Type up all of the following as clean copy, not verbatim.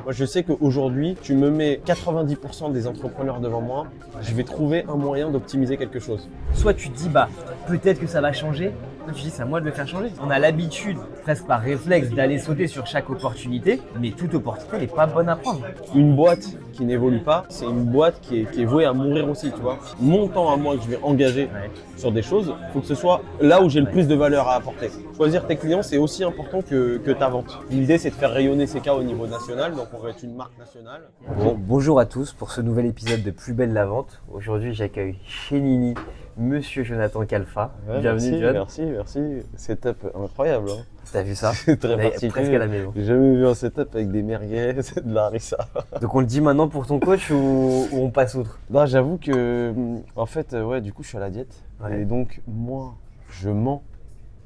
Moi, je sais qu'aujourd'hui, tu me mets 90% des entrepreneurs devant moi, je vais trouver un moyen d'optimiser quelque chose. Soit tu te dis, bah, peut-être que ça va changer. Soit tu te dis, c'est à moi de le faire changer. On a l'habitude, presque par réflexe, d'aller sauter sur chaque opportunité, mais toute opportunité n'est pas bonne à prendre. Une boîte qui n'évolue pas, c'est une boîte qui est vouée à mourir aussi, tu vois. Mon temps à moi que je vais engager Ouais. sur des choses, il faut que ce soit là où j'ai le plus de valeur à apporter. Choisir tes clients, c'est aussi important que ta vente. L'idée, c'est de faire rayonner ces cas au niveau national, donc on va être une marque nationale. Bon, bonjour à tous pour ce nouvel épisode de Plus belle la vente. Aujourd'hui, j'accueille chez Nini Monsieur Jonathan Calfa. Ouais, Bienvenue, John. merci. Setup incroyable. Hein. T'as vu ça? C'est très On est particulier. presque à la maison. J'ai jamais vu un setup avec des merguez, de la harissa. Donc on le dit maintenant pour ton coach ou on passe outre? Non, j'avoue que, en fait, ouais, du coup, je suis à la diète. Ouais. Et donc, moi, je mens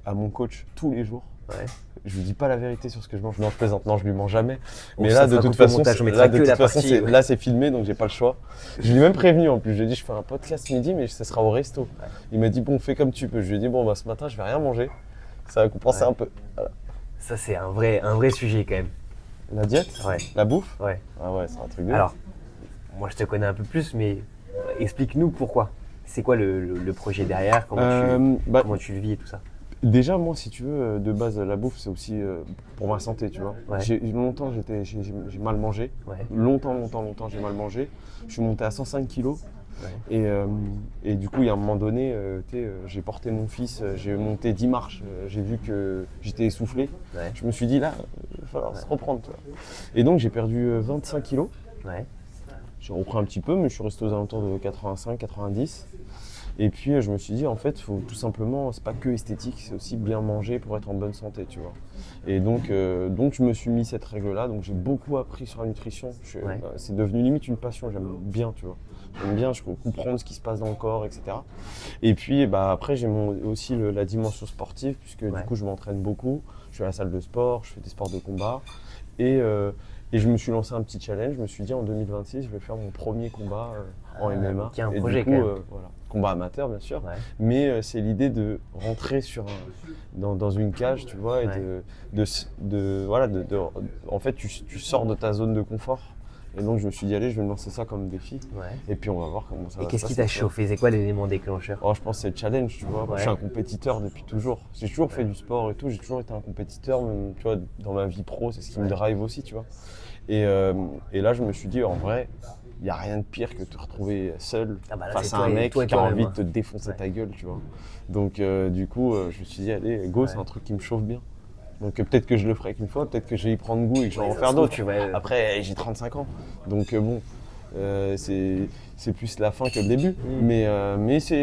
à mon coach tous les jours. Ouais. Je lui dis pas la vérité sur ce que je mange. Non, je plaisante. Non, je lui mens jamais. Bon, Mais ça là, de sera toute coupé au façon, montage, on mettra que la partie, ouais. là, c'est filmé, donc j'ai pas le choix. Je lui ai même prévenu en plus. Je lui ai dit, je fais un podcast midi, mais ça sera au resto. Ouais. Il m'a dit, bon, fais comme tu peux. Je lui ai dit, bon, bah, ce matin, je vais rien manger. Ça va compenser Ouais. un peu. Voilà. Ça, c'est un vrai sujet quand même. La diète, Ouais. la bouffe. Ouais. Ah ouais, c'est un truc de. Alors, moi je te connais un peu plus, mais explique-nous pourquoi. C'est quoi le projet derrière? Comment tu le vis et tout ça? Déjà, moi, si tu veux, de base, la bouffe, c'est aussi pour ma santé, tu vois. Ouais. Longtemps, j'ai mal mangé. Ouais. Longtemps, j'ai mal mangé. Je suis monté à 105 kilos. Ouais. Et du coup, il y a un moment donné, j'ai porté mon fils, j'ai monté 10 marches. J'ai vu que j'étais essoufflé. Ouais. Je me suis dit, là, il va falloir se reprendre, tu vois. Et donc, j'ai perdu 25 kilos. Ouais. J'ai repris un petit peu, mais je suis resté aux alentours de 85, 90. Et puis je me suis dit, en fait, faut tout simplement, c'est pas que esthétique, c'est aussi bien manger pour être en bonne santé, tu vois. Et donc je me suis mis cette règle-là, donc j'ai beaucoup appris sur la nutrition. Ouais. C'est devenu limite une passion, j'aime bien, tu vois. J'aime bien, je peux comprendre ce qui se passe dans le corps, etc. Et puis après, j'ai aussi la dimension sportive, puisque Ouais. du coup, je m'entraîne beaucoup. Je suis à la salle de sport, je fais des sports de combat. Et je me suis lancé un petit challenge. Je me suis dit en 2026, je vais faire mon premier combat en MMA. qui est un Et projet du coup, quand même. voilà, combat amateur bien sûr. Ouais. Mais c'est l'idée de rentrer dans une cage, tu vois, et Ouais. en fait, tu sors de ta zone de confort. Et donc je me suis dit allez, je vais me lancer ça comme défi. Ouais. Et puis on va voir comment ça va Et se qu'est-ce qui passer, t'a tu vois. chauffé? C'est quoi l'élément déclencheur? Oh, je pense que c'est le challenge, tu vois. Moi, Ouais. je suis un compétiteur depuis toujours. J'ai toujours fait du sport et tout. J'ai toujours été un compétiteur, même, tu vois, dans ma vie pro, c'est ce qui me drive aussi, tu vois. Et là, je me suis dit, en vrai, il n'y a rien de pire que de te retrouver seul Ah bah là, face c'est à toi un et- mec toi et qui a toi-même, envie hein. de te défoncer Ouais. ta gueule, tu vois. Donc, du coup, je me suis dit, allez, go, c'est Ouais. un truc qui me chauffe bien. Donc, peut-être que je le ferai qu'une fois, peut-être que je vais y prendre goût et que je vais Ouais, en ça faire se trouve, d'autres. tu vas- Après, j'ai 35 ans. Donc, bon, c'est plus la fin que le début. Mais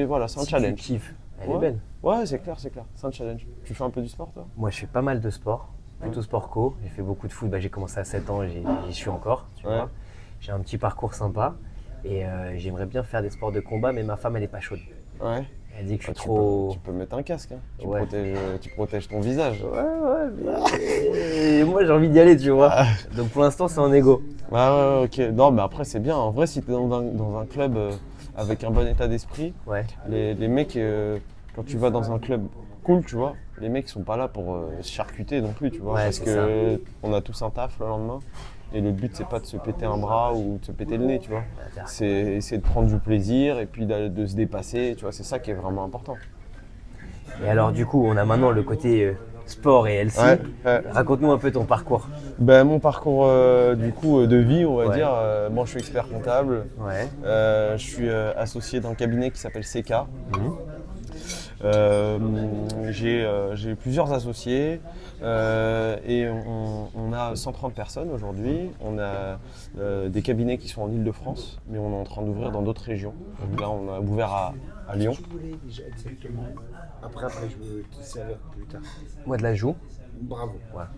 voilà, c'est un Si challenge. tu kiffes, elle Ouais. est belle. Ouais, c'est clair. C'est un challenge. Tu fais un peu du sport, toi? Moi, je fais pas mal de sport, plutôt sport co. J'ai fait beaucoup de foot. Bah, j'ai commencé à 7 ans, j'y suis encore. Tu Ouais. vois. J'ai un petit parcours sympa et j'aimerais bien faire des sports de combat, mais ma femme, elle est pas chaude. Ouais. Elle dit que je suis Tu trop. peux mettre un casque, hein. Ouais. Tu protèges ton visage. Et moi, j'ai envie d'y aller, tu vois. Donc pour l'instant, c'est en égo. Ouais, ok. Non, mais après, c'est bien. En vrai, si tu es dans un club avec un bon état d'esprit, Ouais. les mecs, quand tu vas dans un club cool, tu vois, les mecs sont pas là pour se charcuter non plus, tu vois. Ouais, parce c'est que on a tous un taf le lendemain. Et le but, c'est pas de se péter un bras ou de se péter le nez, tu vois. C'est essayer de prendre du plaisir et puis de se dépasser, tu vois. C'est ça qui est vraiment important. Et alors, du coup, on a maintenant le côté sport et LC. Ouais. Raconte-nous un peu ton parcours. Ben, mon parcours de vie, on va Ouais. dire. Moi, je suis expert comptable. Ouais. Je suis associé d'un cabinet qui s'appelle CK. J'ai plusieurs associés et on a 130 personnes aujourd'hui. On a des cabinets qui sont en Île-de-France, mais on est en train d'ouvrir dans d'autres régions. Donc là, on a ouvert à Lyon. Je voulais déjà exactement. Après, je veux te servir plus tard. Moi, de la joue. Bravo. Voilà.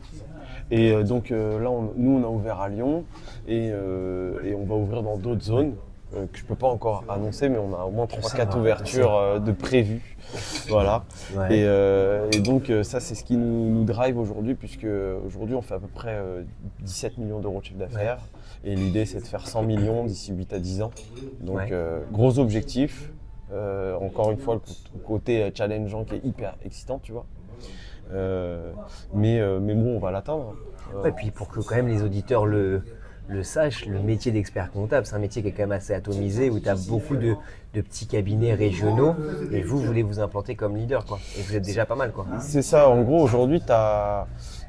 Et donc là, nous, on a ouvert à Lyon et on va ouvrir dans d'autres zones que je peux pas encore annoncer, mais on a au moins 3-4 ouvertures de prévues. Voilà. Ouais. Et donc ça, c'est ce qui nous drive aujourd'hui, puisque aujourd'hui, on fait à peu près 17 millions d'euros de chiffre d'affaires. Et l'idée, c'est de faire 100 millions d'ici 8 à 10 ans. Donc Ouais. gros objectif. Encore une fois, le côté challengeant qui est hyper excitant, tu vois. Mais bon, on va l'atteindre. Ouais, puis pour que quand même les auditeurs le le sachent, le métier d'expert comptable, c'est un métier qui est quand même assez atomisé, où tu as beaucoup de petits cabinets régionaux, et vous voulez vous implanter comme leader, quoi. Et vous êtes déjà pas mal, quoi. C'est ça, en gros, aujourd'hui,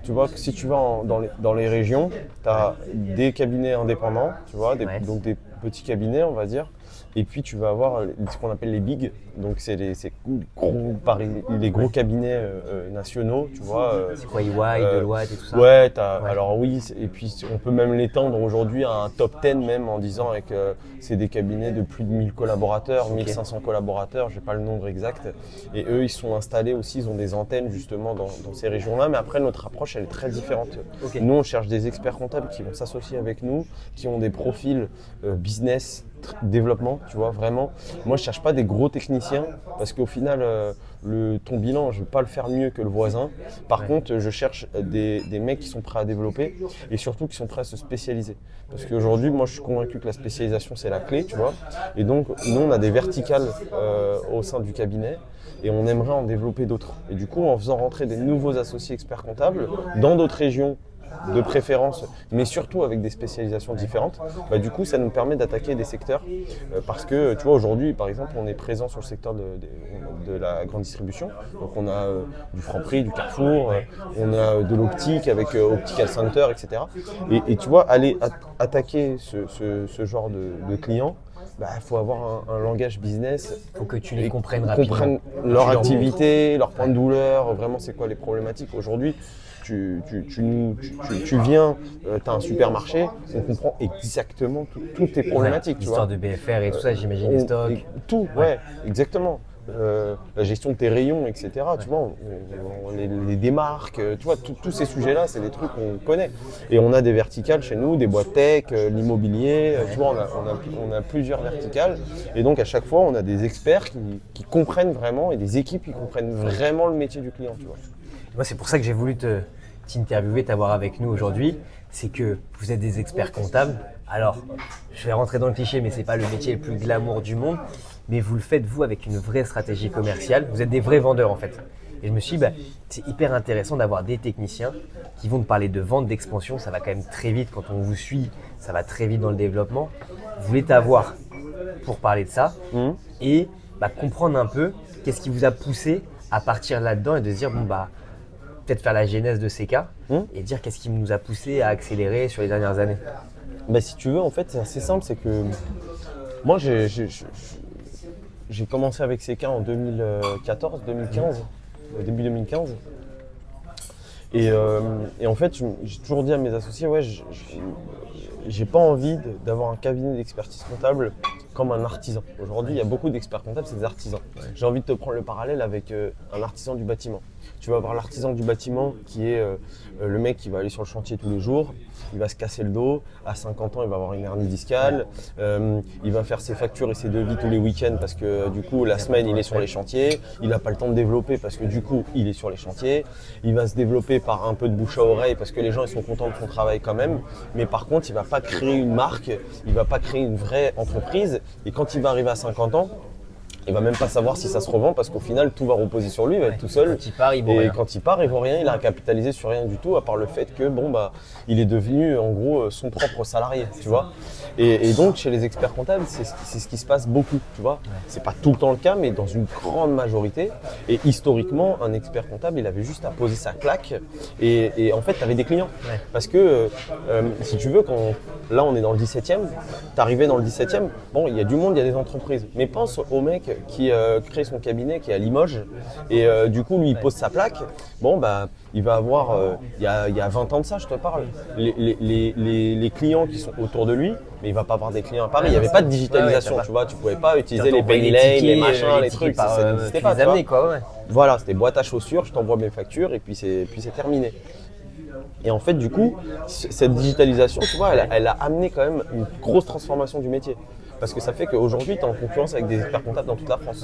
tu vois que si tu vas dans les régions, tu as des cabinets indépendants, tu vois, donc des petits cabinets, on va dire. Et puis tu vas avoir ce qu'on appelle les bigs, donc c'est les gros cabinets nationaux, tu vois. C'est quoi, EY, Deloitte et tout ça? Ouais, alors oui, et puis on peut même l'étendre aujourd'hui à un top 10 même en disant que c'est des cabinets de plus de 1000 collaborateurs, 1500 collaborateurs, je n'ai pas le nombre exact. Et eux, ils sont installés aussi, ils ont des antennes justement dans ces régions-là, mais après notre approche, elle est très différente. Okay. Nous, on cherche des experts comptables qui vont s'associer avec nous, qui ont des profils business, développement, tu vois, vraiment. Moi, je cherche pas des gros techniciens parce qu'au final, ton bilan, je vais pas le faire mieux que le voisin. Par contre, je cherche des mecs qui sont prêts à développer et surtout qui sont prêts à se spécialiser. Parce qu'aujourd'hui, moi, je suis convaincu que la spécialisation, c'est la clé, tu vois. Et donc, nous, on a des verticales au sein du cabinet et on aimerait en développer d'autres. Et du coup, en faisant rentrer des nouveaux associés experts comptables dans d'autres régions, de préférence, mais surtout avec des spécialisations différentes, du coup ça nous permet d'attaquer des secteurs parce que tu vois aujourd'hui par exemple on est présent sur le secteur de la grande distribution, donc on a du Franprix, du Carrefour, on a de l'optique avec Optical Center, etc. Et tu vois aller attaquer ce genre de clients, il faut avoir un langage business. Il faut que tu les comprennes rapidement. Comprennent leur activité, leur point de douleur, vraiment c'est quoi les problématiques. Aujourd'hui, tu viens, tu as un supermarché, on comprend exactement toutes tes problématiques. L'histoire de BFR et tout ça, j'imagine, les stocks. Tout, ouais, exactement. La gestion de tes rayons, etc. Tu vois, les démarques, tu vois, tous ces sujets-là, c'est des trucs qu'on connaît. Et on a des verticales chez nous, des boîtes tech, l'immobilier, tu vois, on a plusieurs verticales. Et donc à chaque fois, on a des experts qui comprennent vraiment et des équipes qui comprennent vraiment le métier du client, tu vois. Moi, c'est pour ça que j'ai voulu t'interviewer, t'avoir avec nous aujourd'hui. C'est que vous êtes des experts comptables. Alors, je vais rentrer dans le cliché, mais c'est pas le métier le plus glamour du monde. Mais vous le faites, vous, avec une vraie stratégie commerciale. Vous êtes des vrais vendeurs, en fait. Et je me suis dit, c'est hyper intéressant d'avoir des techniciens qui vont te parler de vente, d'expansion. Ça va quand même très vite quand on vous suit. Ça va très vite dans le développement. Vous voulez t'avoir pour parler de ça et comprendre un peu qu'est-ce qui vous a poussé à partir là-dedans et de se dire, peut-être faire la genèse de ces cas et dire qu'est-ce qui nous a poussé à accélérer sur les dernières années. Si tu veux, en fait, c'est assez simple, c'est que moi, j'ai commencé avec ces cas en 2014, 2015, début 2015. Et en fait, j'ai toujours dit à mes associés, j'ai pas envie d'avoir un cabinet d'expertise comptable comme un artisan. Aujourd'hui, il y a beaucoup d'experts comptables, c'est des artisans. J'ai envie de te prendre le parallèle avec un artisan du bâtiment. Tu vas avoir l'artisan du bâtiment qui est le mec qui va aller sur le chantier tous les jours, il va se casser le dos, à 50 ans il va avoir une hernie discale, il va faire ses factures et ses devis tous les week-ends parce que du coup la semaine il est sur les chantiers, il n'a pas le temps de développer parce que du coup il est sur les chantiers, il va se développer par un peu de bouche à oreille parce que les gens ils sont contents de son travail quand même, mais par contre il va pas créer une marque, il va pas créer une vraie entreprise et quand il va arriver à 50 ans, il va même pas savoir si ça se revend parce qu'au final tout va reposer sur lui, il va être tout seul. Quand il part, il vaut rien. Quand il part, il vaut rien, il a capitalisé sur rien du tout à part le fait que il est devenu en gros son propre salarié, tu vois. Et donc chez les experts comptables, c'est ce qui se passe beaucoup, tu vois. C'est pas tout le temps le cas, mais dans une grande majorité. Et historiquement, un expert comptable, il avait juste à poser sa claque et en fait, tu avais des clients. Parce que si tu veux, là on est dans le 17e, t'arrivais dans le 17e, il y a du monde, il y a des entreprises. Mais pense au mec qui crée son cabinet, qui est à Limoges, et du coup lui il pose sa plaque, il va avoir, il y a 20 ans de ça je te parle, les clients qui sont autour de lui, mais il va pas avoir des clients à Paris, il n'y avait pas de digitalisation, tu vois, tu pouvais pas utiliser les penny lane, les machins, les trucs, ça n'existait pas, tu vois. Voilà, c'était boîte à chaussures, je t'envoie mes factures et puis c'est terminé. Et en fait, du coup, cette digitalisation, tu vois, elle a amené quand même une grosse transformation du métier. Parce que ça fait qu'aujourd'hui, tu es en concurrence avec des experts comptables dans toute la France.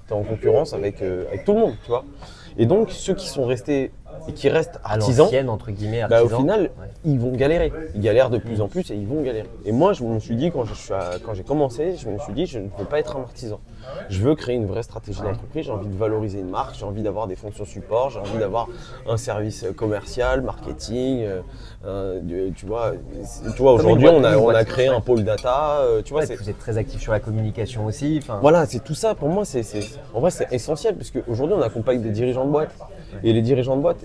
Tu es en concurrence avec tout le monde, tu vois. Et donc, ceux qui sont restés et qui restent À artisans, l'ancienne, entre guillemets, bah, au artisan. final, Ouais. ils vont galérer. Ils galèrent de plus en plus et ils vont galérer. Et moi, je me suis dit, quand j'ai commencé, je me suis dit, je ne veux pas être un artisan. Je veux créer une vraie stratégie d'entreprise. J'ai envie de valoriser une marque, j'ai envie d'avoir des fonctions support, j'ai envie d'avoir un service commercial, marketing. Tu vois, aujourd'hui, boîte, on a boîte. créé un pôle data. Tu vois, Ouais, puis vous êtes très actif sur la communication aussi. Enfin, voilà, c'est tout ça. Pour moi, en vrai, c'est essentiel parce qu'aujourd'hui, on accompagne des dirigeants de boîte. Et les dirigeants de boîte,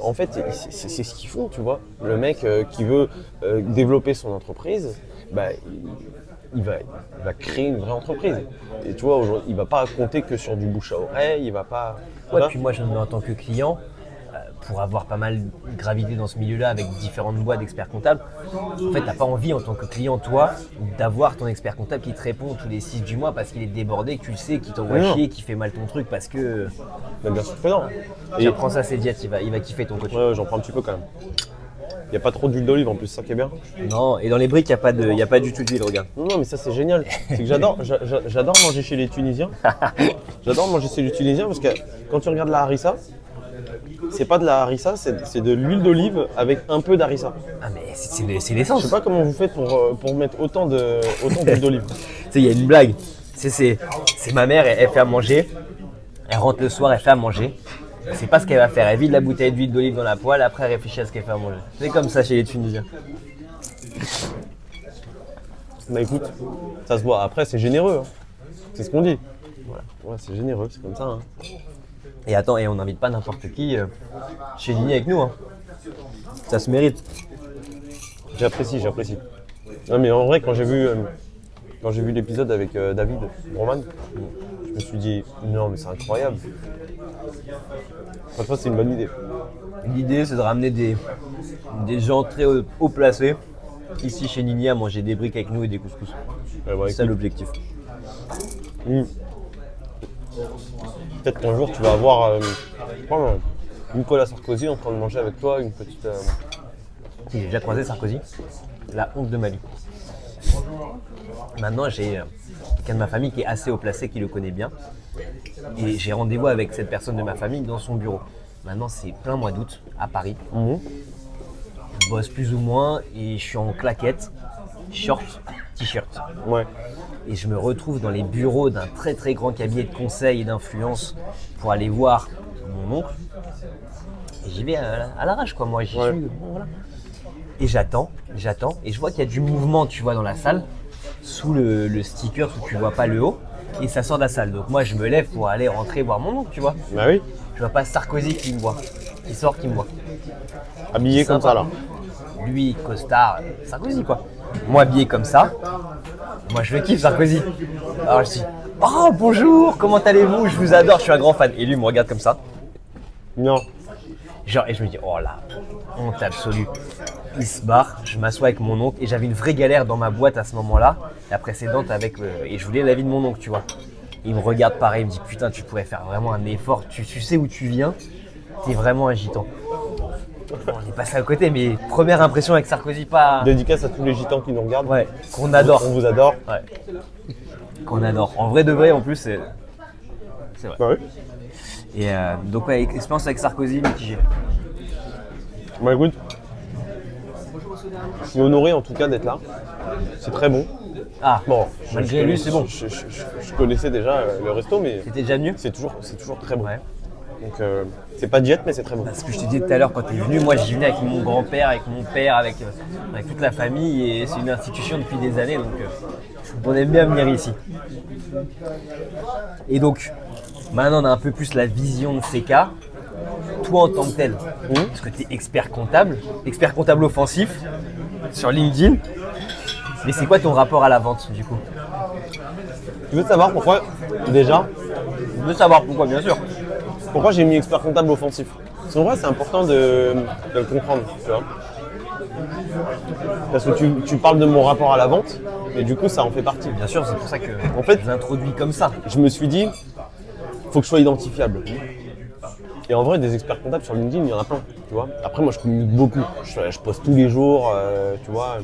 en fait, c'est ce qu'ils font, tu vois. Le mec qui veut développer son entreprise, bah, il va créer une vraie entreprise. Et tu vois, aujourd'hui, il ne va pas compter que sur du bouche à oreille, il va pas. Ouais, Voilà. puis moi, je me mets en tant que client, pour avoir pas mal gravité dans ce milieu-là avec différentes boîtes d'experts comptables. En fait, t'as pas envie en tant que client, toi, d'avoir ton expert comptable qui te répond tous les 6 du mois parce qu'il est débordé, que tu le sais, qu'il t'envoie Non. chier, qu'il fait mal ton truc parce que Mais bien sûr que non. tu apprends ça, c'est diète, il va kiffer ton coach. Ouais, j'en prends un petit peu quand même. Il n'y a pas trop d'huile d'olive en plus, ça qui est bien. Non, et dans les briques, il n'y a pas du tout d'huile, regarde. Non, mais ça c'est génial. C'est que j'adore manger chez les Tunisiens. J'adore manger chez les Tunisiens parce que quand tu regardes la harissa, c'est pas de la harissa, c'est de l'huile d'olive avec un peu d'harissa. Ah, mais c'est Je l'essence. sais pas comment vous faites pour mettre autant d'huile d'olive. Tu sais, il y a une blague. C'est ma mère, elle fait à manger. Elle rentre le soir, elle fait à manger. C'est pas ce qu'elle va faire. Elle vide la bouteille d'huile d'olive dans la poêle, après elle réfléchit à ce qu'elle fait à manger. C'est comme ça chez les Tunisiens. Bah écoute, ça se voit. Après, c'est généreux. Hein. C'est ce qu'on dit. Voilà. Ouais, c'est généreux, c'est comme ça. Hein. Et attends, et on n'invite pas n'importe qui chez Nini avec nous. Hein. Ça se mérite. J'apprécie. Non, mais en vrai, quand j'ai vu l'épisode avec David Roman, je me suis dit, non, mais c'est incroyable. Franchement, c'est une bonne idée. L'idée, c'est de ramener des gens très haut placés ici chez Nini à manger des briques avec nous et des couscous. Ouais, bah, C'est ça écoute, l'objectif. peut-être qu'un jour, tu vas avoir Nicolas Sarkozy en train de manger avec toi une petite. J'ai déjà croisé Sarkozy, la honte de ma vie. Maintenant, j'ai quelqu'un de ma famille qui est assez haut placé, qui le connaît bien. Et j'ai rendez-vous avec cette personne de ma famille dans son bureau. Maintenant, c'est plein mois d'août à Paris. Je bosse plus ou moins et je suis en claquette, short, t-shirt. Ouais. Et je me retrouve dans les bureaux d'un très très grand cabinet de conseil et d'influence pour aller voir mon oncle. Et j'y vais à l'arrache, quoi. Moi, j'y Ouais. suis. Bon, voilà. Et j'attends, et je vois qu'il y a du mouvement, tu vois, dans la salle, sous le sticker où tu vois pas le haut, et ça sort de la salle. Donc moi, je me lève pour aller rentrer voir mon oncle, tu vois. Bah oui. Je vois pas Sarkozy qui me voit, qui sort, qui me voit. Habillé comme Sympa. ça là. Lui, costard, Sarkozy, quoi. Moi, habillé comme ça, moi, je le kiffe, Sarkozy. Alors je dis, oh, bonjour, comment allez-vous? Je vous adore, je suis un grand fan. Et lui, il me regarde comme ça. Non. Genre, et je me dis, oh là, honte absolue. Il se barre, je m'assois avec mon oncle et j'avais une vraie galère dans ma boîte à ce moment-là, la précédente avec et je voulais l'avis de mon oncle, tu vois. Il me regarde pareil, il me dit putain, tu pourrais faire vraiment un effort, tu sais où tu viens, t'es vraiment agitant. Bon, on est passé à côté, mais première impression avec Sarkozy, pas. Dédicace à tous les gitans qui nous regardent. Ouais, qu'on adore. On vous adore. Ouais. Qu'on adore. En vrai de vrai, en plus, c'est vrai. Bah oui. Et donc, ouais, expérience avec Sarkozy, mitigée. Bah écoute, je suis honoré en tout cas d'être là. C'est très bon. Ah, Bon, malgré lui, c'est bon. Je connaissais déjà le resto, mais C'était déjà mieux. c'est toujours très bon. Ouais. Donc c'est pas diète, mais c'est très bon. Ce que je te disais tout à l'heure, quand tu es venu, moi j'y venais avec mon grand-père, avec mon père, avec toute la famille, et c'est une institution depuis des années, donc on aime bien venir ici. Et donc, maintenant on a un peu plus la vision de ces cas. Toi en tant que tel, parce que tu es expert comptable offensif sur LinkedIn, mais c'est quoi ton rapport à la vente du coup? Tu veux savoir pourquoi, déjà, Je veux savoir pourquoi, bien sûr. pourquoi j'ai mis expert comptable offensif? Parce qu'en vrai, c'est important de le comprendre, tu vois. Parce que tu parles de mon rapport à la vente, et du coup, ça en fait partie. Bien sûr, c'est pour ça que En fait, je l'introduis comme ça. je me suis dit, faut que je sois identifiable. Et en vrai, des experts comptables sur LinkedIn, il y en a plein, tu vois. Après, moi, je communique beaucoup. Je poste tous les jours, tu vois.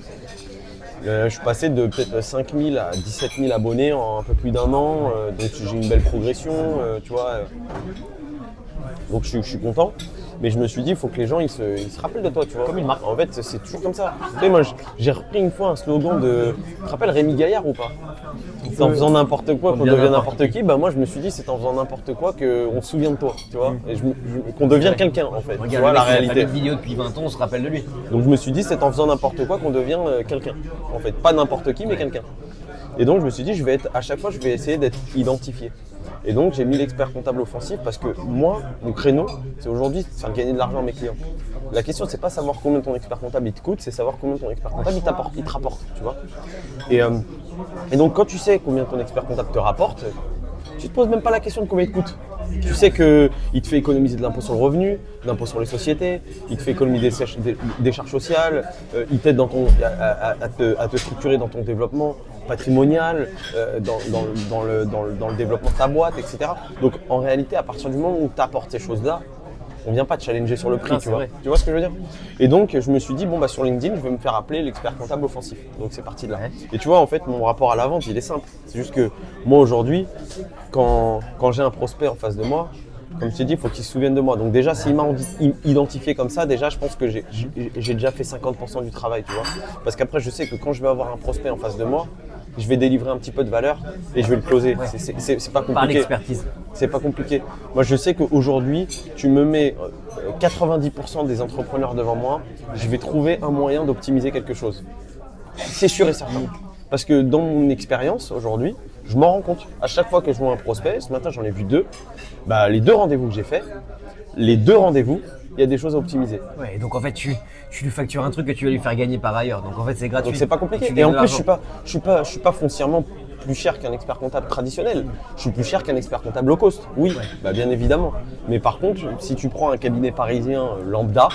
Je suis passé de peut-être 5 000 à 17 000 abonnés en un peu plus d'un an. Donc, j'ai une belle progression, tu vois. Donc, je suis content. Mais je me suis dit, il faut que les gens ils se rappellent de toi, tu vois. Comme une marque. En fait, c'est toujours comme ça. Tu sais, moi, j'ai repris une fois un slogan de. Tu te rappelles Rémi Gaillard ou pas? C'est en faisant n'importe quoi qu'on devient n'importe qui. Bah moi, je me suis dit, c'est en faisant n'importe quoi qu'on se souvient de toi, tu vois. Et qu'on devient quelqu'un, en fait. Tu vois la réalité. Il a fait une vidéo depuis 20 ans, on se rappelle de lui. Donc je me suis dit, c'est en faisant n'importe quoi qu'on devient quelqu'un. En fait, pas n'importe qui, mais quelqu'un. Et donc je me suis dit, à chaque fois, je vais essayer d'être identifié. Et donc j'ai mis l'expert comptable offensif parce que moi, mon créneau, c'est aujourd'hui de faire gagner de l'argent à mes clients. La question, c'est pas savoir combien ton expert comptable il te coûte, c'est savoir combien ton expert comptable il te rapporte, tu vois. Et donc quand tu sais combien ton expert comptable te rapporte, tu te poses même pas la question de combien il te coûte. Tu sais qu'il te fait économiser de l'impôt sur le revenu, de l'impôt sur les sociétés, il te fait économiser des charges sociales, il t'aide à te structurer dans ton développement patrimonial, dans le développement de ta boîte, etc. Donc en réalité, à partir du moment où tu apportes ces choses-là, on ne vient pas te challenger sur le prix, Non, tu vois. vrai. Tu vois ce que je veux dire? Et donc je me suis dit, bon bah sur LinkedIn, je vais me faire appeler l'expert comptable offensif. Donc c'est parti de là. Ouais. Et tu vois, en fait, mon rapport à la vente, il est simple. C'est juste que moi aujourd'hui, quand j'ai un prospect en face de moi, comme je t'ai dit, il faut qu'il se souvienne de moi. Donc déjà, s'il m'a identifié comme ça, déjà, je pense que j'ai déjà fait 50% du travail, tu vois. Parce qu'après, je sais que quand je vais avoir un prospect en face de moi, je vais délivrer un petit peu de valeur et je vais le closer. Ouais. C'est pas compliqué. Par l'expertise. C'est pas compliqué. Moi, je sais qu'aujourd'hui, tu me mets 90% des entrepreneurs devant moi, je vais trouver un moyen d'optimiser quelque chose. C'est sûr et certain. Parce que dans mon expérience aujourd'hui, je m'en rends compte. À chaque fois que je vois un prospect, ce matin j'en ai vu 2, bah, les 2 rendez-vous que j'ai faits, les 2 rendez-vous, il y a des choses à optimiser. Ouais, donc en fait, tu lui factures un truc que tu vas lui faire gagner par ailleurs. Donc en fait, c'est gratuit. Donc c'est pas compliqué. Tu Et en gagnes de plus, je suis pas foncièrement plus cher qu'un expert comptable traditionnel. Je suis plus cher qu'un expert comptable low cost. Oui, bah, bien évidemment. Mais par contre, si tu prends un cabinet parisien lambda,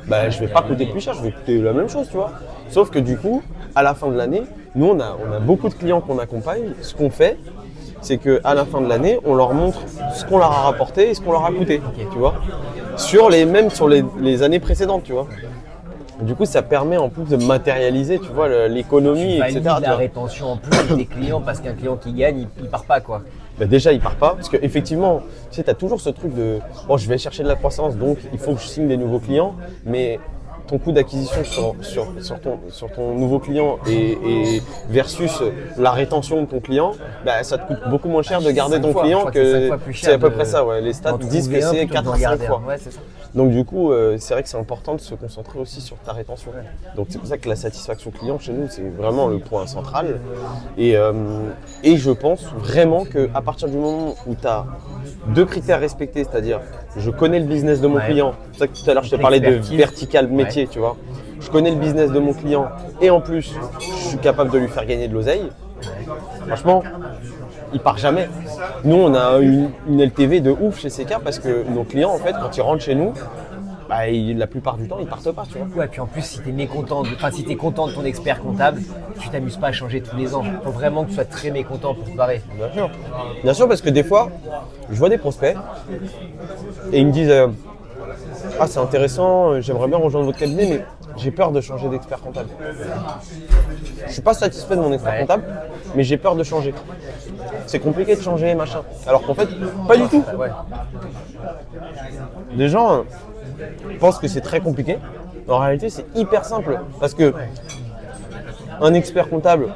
bah, je vais pas coûter plus cher, je vais coûter la même chose, tu vois. Sauf que du coup, à la fin de l'année, nous on a beaucoup de clients qu'on accompagne. Ce qu'on fait, c'est qu'à la fin de l'année, on leur montre ce qu'on leur a rapporté et ce qu'on leur a coûté, tu vois. Sur les années précédentes, tu vois. Du coup, ça permet en plus de matérialiser, tu vois, l'économie, Tu etc. valides tu la vois. rétention en plus des clients parce qu'un client qui gagne, il part pas quoi. Bah déjà, il part pas. Parce qu'effectivement, tu sais, tu as toujours ce truc de « Oh, je vais chercher de la croissance, donc il faut que je signe des nouveaux clients. » Mais ton coût d'acquisition sur ton nouveau client et versus la rétention de ton client, bah, ça te coûte beaucoup moins cher de garder ton client que c'est à peu près ça. Ouais. Les stats disent que c'est 4 à 5 fois. Ouais, c'est ça. Donc du coup, c'est vrai que c'est important de se concentrer aussi sur ta rétention. Donc c'est pour ça que la satisfaction client chez nous, c'est vraiment le point central. Et je pense vraiment qu'à partir du moment où tu as 2 critères respectés, c'est-à-dire je connais le business de mon client, c'est ça que tout à l'heure je te parlais de L'expertise. vertical métier, tu vois. Je connais le business de mon client et en plus, je suis capable de lui faire gagner de l'oseille. Franchement, il part jamais. Nous, on a une LTV de ouf chez CK parce que nos clients, en fait, quand ils rentrent chez nous, bah, la plupart du temps, ils partent pas, tu vois. Ouais, puis en plus, si tu es mécontent, si tu es content de ton expert comptable, tu t'amuses pas à changer tous les ans. Il faut vraiment que tu sois très mécontent pour te barrer. Bien sûr. Bien sûr, parce que des fois, je vois des prospects et ils me disent ah, c'est intéressant, j'aimerais bien rejoindre votre cabinet, mais j'ai peur de changer d'expert comptable. Je suis pas satisfait de mon expert comptable, mais j'ai peur de changer. C'est compliqué de changer, machin. Alors qu'en fait, pas du tout. Ouais. Les gens pensent que c'est très compliqué. En réalité, c'est hyper simple. Parce que un expert comptable,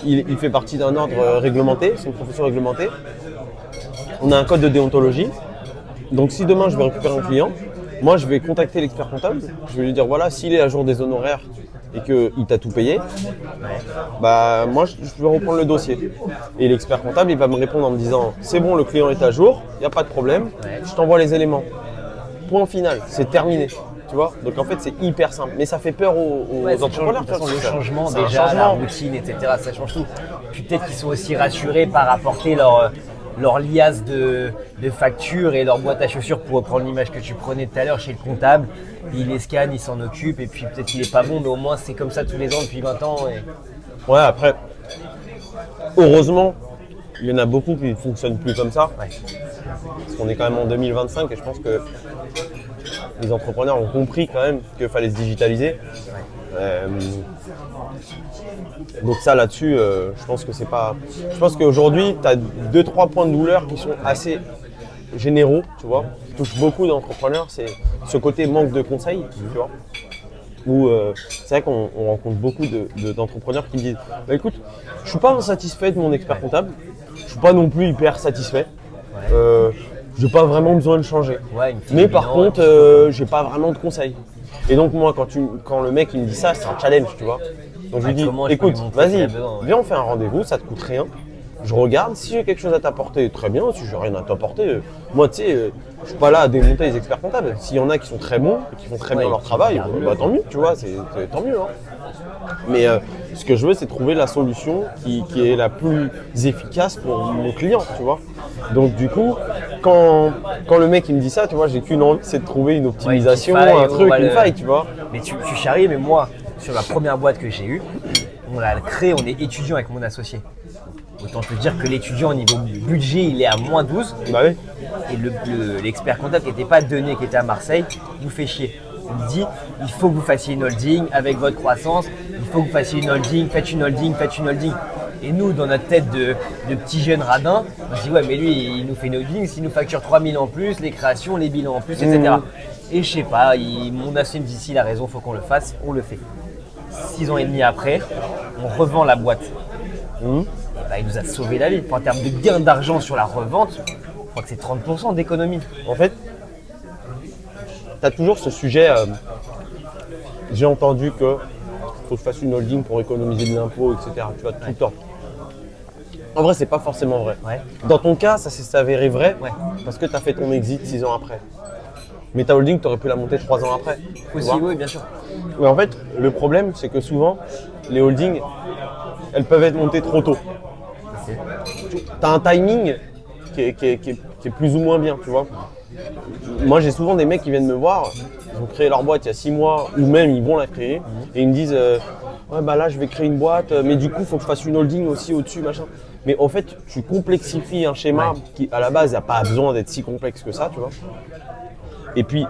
il fait partie d'un ordre réglementé, c'est une profession réglementée. On a un code de déontologie. Donc si demain je vais récupérer un client, moi je vais contacter l'expert comptable. Je vais lui dire voilà, s'il est à jour des honoraires et qu'il t'a tout payé, bah moi je vais reprendre le dossier. Et l'expert comptable il va me répondre en me disant c'est bon, le client est à jour, il n'y a pas de problème, je t'envoie les éléments. Point final, c'est terminé. Tu vois, donc en fait c'est hyper simple, mais ça fait peur aux entrepreneurs. De toute façon, le changement C'est un déjà, la changement. routine, etc., ça change tout. Puis peut-être qu'ils sont aussi rassurés par apporter leur liasse de factures et leur boîte à chaussures, pour reprendre l'image que tu prenais tout à l'heure chez le comptable. Il les scanne, il s'en occupe, et puis peut-être qu'il est pas bon, mais au moins c'est comme ça tous les ans depuis 20 ans. Et... Ouais, après, heureusement, il y en a beaucoup qui ne fonctionnent plus comme ça. Ouais. Parce qu'on est quand même en 2025 et je pense que les entrepreneurs ont compris quand même qu'il fallait se digitaliser. Donc ça là-dessus, je pense que c'est pas. Je pense qu'aujourd'hui, tu as 2-3 points de douleur qui sont assez généraux, tu vois, qui touchent beaucoup d'entrepreneurs, c'est ce côté manque de conseils, tu vois. Où c'est vrai qu'on rencontre beaucoup d'entrepreneurs qui disent bah, écoute, je suis pas insatisfait de mon expert comptable, je suis pas non plus hyper satisfait, j'ai pas vraiment besoin de changer. Ouais, il me fait Mais le par bilan, contre, j'ai pas vraiment de conseils. Et donc moi, quand le mec il me dit ça, c'est un challenge, tu vois. Donc je lui dis comment je peux écoute, lui montrer qu'il vas-y, a besoin, ouais. viens on fait un rendez-vous, ça te coûte rien. Je regarde, si j'ai quelque chose à t'apporter, très bien. Si j'ai rien à t'apporter, moi tu sais, je suis pas là à démonter les experts comptables. S'il y en a qui sont très bons et qui font très bien leur travail, bah, tant mieux, tu vois, c'est tant mieux. Hein. Mais ce que je veux, c'est trouver la solution qui est la plus efficace pour mon client, tu vois. Donc du coup, quand le mec il me dit ça, tu vois, j'ai qu'une envie, c'est de trouver une optimisation, faille, un truc, une faille, tu vois. Mais tu charries, mais moi, sur la première boîte que j'ai eue, on l'a créée, on est étudiant avec mon associé. Autant te dire que l'étudiant au niveau budget, il est à moins 12. Bah oui. Et l'expert comptable qui n'était pas Denis, qui était à Marseille, nous fait chier. Il me dit, il faut que vous fassiez une holding avec votre croissance, il faut que vous fassiez une holding, faites une holding, faites une holding. Et nous, dans notre tête de petits jeunes radins, on se dit, ouais, mais lui, il nous fait une holding, s'il nous facture 3000 en plus, les créations, les bilans en plus, etc. Et je sais pas, mon associé me dit, si, il a raison, il faut qu'on le fasse, on le fait. 6 ans et demi après, on revend la boîte. Bah, il nous a sauvé la vie. En termes de gain d'argent sur la revente, je crois que c'est 30% d'économie. En fait, tu as toujours ce sujet. J'ai entendu que faut que je fasse une holding pour économiser de l'impôt, etc. Tu vois, tout le temps. En vrai, c'est pas forcément vrai. Ouais. Dans ton cas, ça s'est avéré vrai Ouais. parce que tu as fait ton exit 6 ans après. Mais ta holding, tu aurais pu la monter 3 ans après. tu Aussi, vois. oui, bien sûr. Mais en fait, le problème, c'est que souvent, les holdings, elles peuvent être montées trop tôt. Tu as un timing qui est plus ou moins bien, tu vois. Moi, j'ai souvent des mecs qui viennent me voir, ils ont créé leur boîte il y a 6 mois, ou même ils vont la créer, et ils me disent ouais, bah là, je vais créer une boîte, mais du coup, il faut que je fasse une holding aussi au-dessus, machin. Mais en fait, tu complexifies un schéma qui, à la base, n'a pas besoin d'être si complexe que ça, tu vois. Et puis,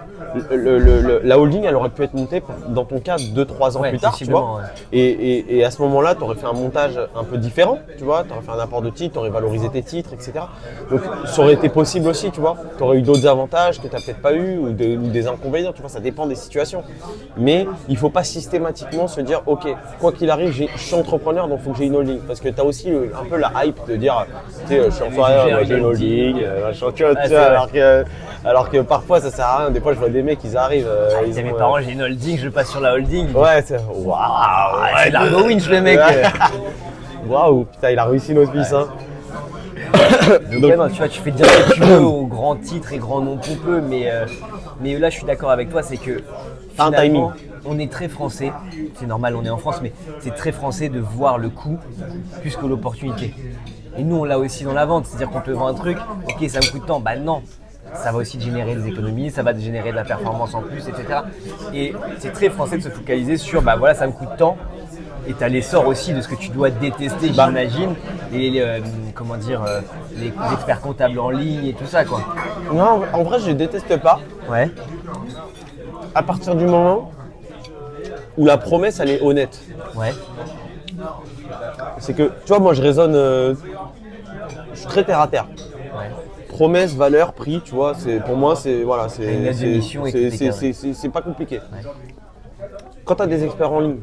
la holding, elle aurait pu être montée, dans ton cas, 2-3 ans Ouais, plus tard, tu vois. possiblement, ouais. Et à ce moment-là, tu aurais fait un montage un peu différent, tu vois. Tu aurais fait un apport de titres, tu aurais valorisé tes titres, etc. Donc, ça aurait été possible aussi, tu vois. Tu aurais eu d'autres avantages que tu n'as peut-être pas eu ou des inconvénients, tu vois. Ça dépend des situations. Mais il ne faut pas systématiquement se dire, OK, quoi qu'il arrive, je suis entrepreneur, donc il faut que j'ai une holding. Parce que tu as aussi un peu la hype de dire, tu sais, je suis employeur, j'ai une holding, machin, tu vois, alors que parfois ça sert à rien. Des fois je vois des mecs, ils arrivent. Ils Mes ont, parents, j'ai une holding, je passe sur la holding. Ouais, c'est. Waouh! C'est l'argo winch, le mec. Waouh, putain, il a réussi notre fils, hein. Donc, ouais, non, tu vois, tu fais dire ce que tu veux aux grands titres et grands noms pompeux, mais là, je suis d'accord avec toi, c'est que T'as un finalement, timing. on est très français. C'est normal, on est en France, mais c'est très français de voir le coût plus que l'opportunité. Et nous, on l'a aussi dans la vente, c'est-à-dire qu'on te vend un truc, ok, ça me coûte tant, bah non. Ça va aussi te générer des économies, ça va te générer de la performance en plus, etc. Et c'est très français de se focaliser sur, bah voilà, ça me coûte tant. Et tu as l'essor aussi de ce que tu dois détester, j'imagine, les experts comptables en ligne et tout ça, quoi. Non, en vrai, je déteste pas. Ouais. À partir du moment où la promesse, elle est honnête. Ouais. C'est que, tu vois, moi, je raisonne. Je suis très terre à terre. Ouais. Promesse, valeur, prix, tu vois, pour moi, c'est voilà, une lettre de mission et tout est cadré. c'est pas compliqué. Quand tu as des experts en ligne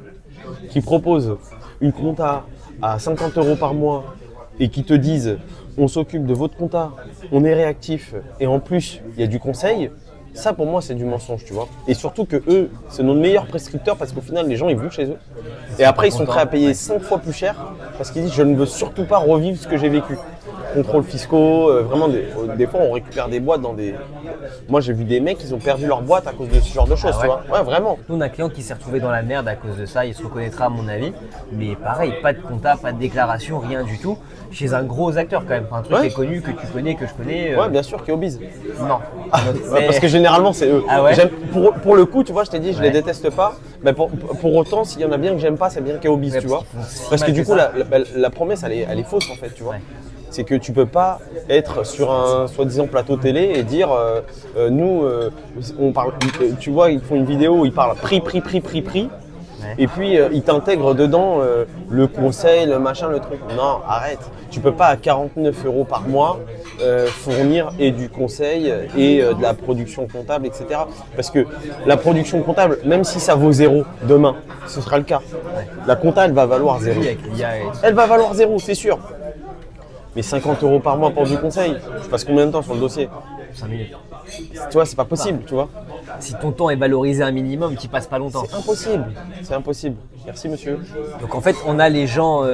qui proposent une compta à 50 € par mois et qui te disent on s'occupe de votre compta, on est réactif et en plus il y a du conseil, ça pour moi c'est du mensonge, tu vois. Et surtout que eux, c'est nos meilleurs prescripteurs parce qu'au final les gens ils vont chez eux et après ils sont prêts à payer 5 fois plus cher parce qu'ils disent je ne veux surtout pas revivre ce que j'ai vécu. Contrôles fiscaux, vraiment des fois on récupère des boîtes dans des. Moi j'ai vu des mecs qui ont perdu leur boîte à cause de ce genre de choses, Ah tu ouais. vois. Ouais, vraiment. Nous, on a un client qui s'est retrouvé dans la merde à cause de ça, il se reconnaîtra à mon avis. Mais pareil, pas de compta, pas de déclaration, rien du tout. Chez un gros acteur quand même, un truc qui est connu, que tu connais, que je connais. Ouais, bien sûr, qui est obèse. Non. Ouais, parce que généralement c'est eux. Ah ouais. Pour le coup, tu vois, je t'ai dit, je les Ouais. déteste pas. Mais pour autant, s'il y en a bien que j'aime pas, c'est bien qu'il est obèse, Ouais, tu parce vois. qu'ils font si Parce que mal du que coup, ça. la promesse, elle est fausse en fait, tu vois. Ouais. C'est que tu peux pas être sur un soi-disant plateau télé et dire nous on parle, tu vois, ils font une vidéo où ils parlent prix. Et puis ils t'intègrent dedans le conseil, le machin, le truc. Non, arrête. Tu peux pas à 49 € par mois fournir et du conseil et de la production comptable, etc. Parce que la production comptable, même si ça vaut 0 demain, ce sera le cas. La compta, elle va valoir 0. Oui, avec l'IA et tout. Elle va valoir 0, c'est sûr. Mais 50 € par mois pour du conseil, je passe combien de temps sur le dossier? 5 minutes. Tu vois, c'est pas possible, tu vois. Si ton temps est valorisé un minimum, tu passes pas longtemps. C'est impossible. C'est impossible. Merci, monsieur. Donc en fait, on a les gens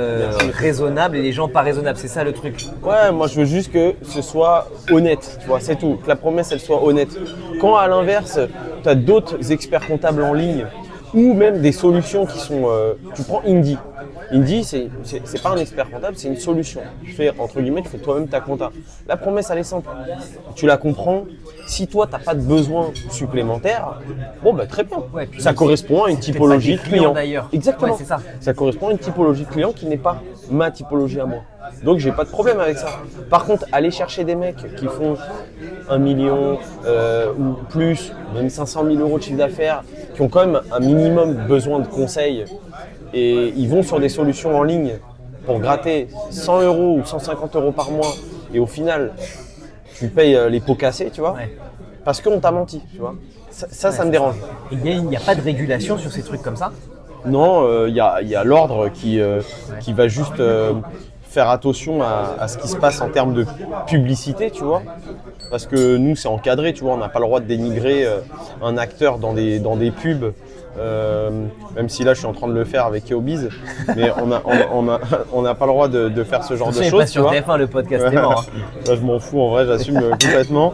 raisonnables et les gens pas raisonnables. C'est ça le truc. Ouais, moi je veux juste que ce soit honnête, tu vois, c'est tout. Que la promesse, elle soit honnête. Quand à l'inverse, tu as d'autres experts comptables en ligne ou même des solutions qui sont... tu prends Indy. Indy, c'est pas un expert comptable, c'est une solution. Tu fais, entre guillemets, tu fais toi-même ta compta. La promesse, elle est simple. Tu la comprends. Si toi, tu n'as pas de besoin supplémentaire, bon, bah, très bien. Ouais, puis ça même correspond à une c'est typologie de peut-être pas des clients, client. d'ailleurs. Exactement. Ouais, c'est ça. Ça correspond à une typologie de client qui n'est pas ma typologie à moi. Donc, j'ai pas de problème avec ça. Par contre, aller chercher des mecs qui font 1 million ou plus, même 500 000 € de chiffre d'affaires, qui ont quand même un minimum besoin de conseils et ils vont sur des solutions en ligne pour gratter 100 € ou 150 € par mois et au final, tu payes les pots cassés, tu vois, Ouais. parce qu'on t'a menti, tu vois. Ça me dérange. Et il n'y a pas de régulation sur ces trucs comme ça? Non, il y a l'ordre qui va juste faire attention à ce qui se passe en termes de publicité, tu vois. Parce que nous, c'est encadré, tu vois, on n'a pas le droit de dénigrer un acteur dans des pubs. Même si là je suis en train de le faire avec Keobiz, mais on n'a pas le droit de faire ce genre de C'est choses. pas Tu sur vois. TF1, le podcast est mort. Hein. Là, je m'en fous, en vrai, j'assume complètement.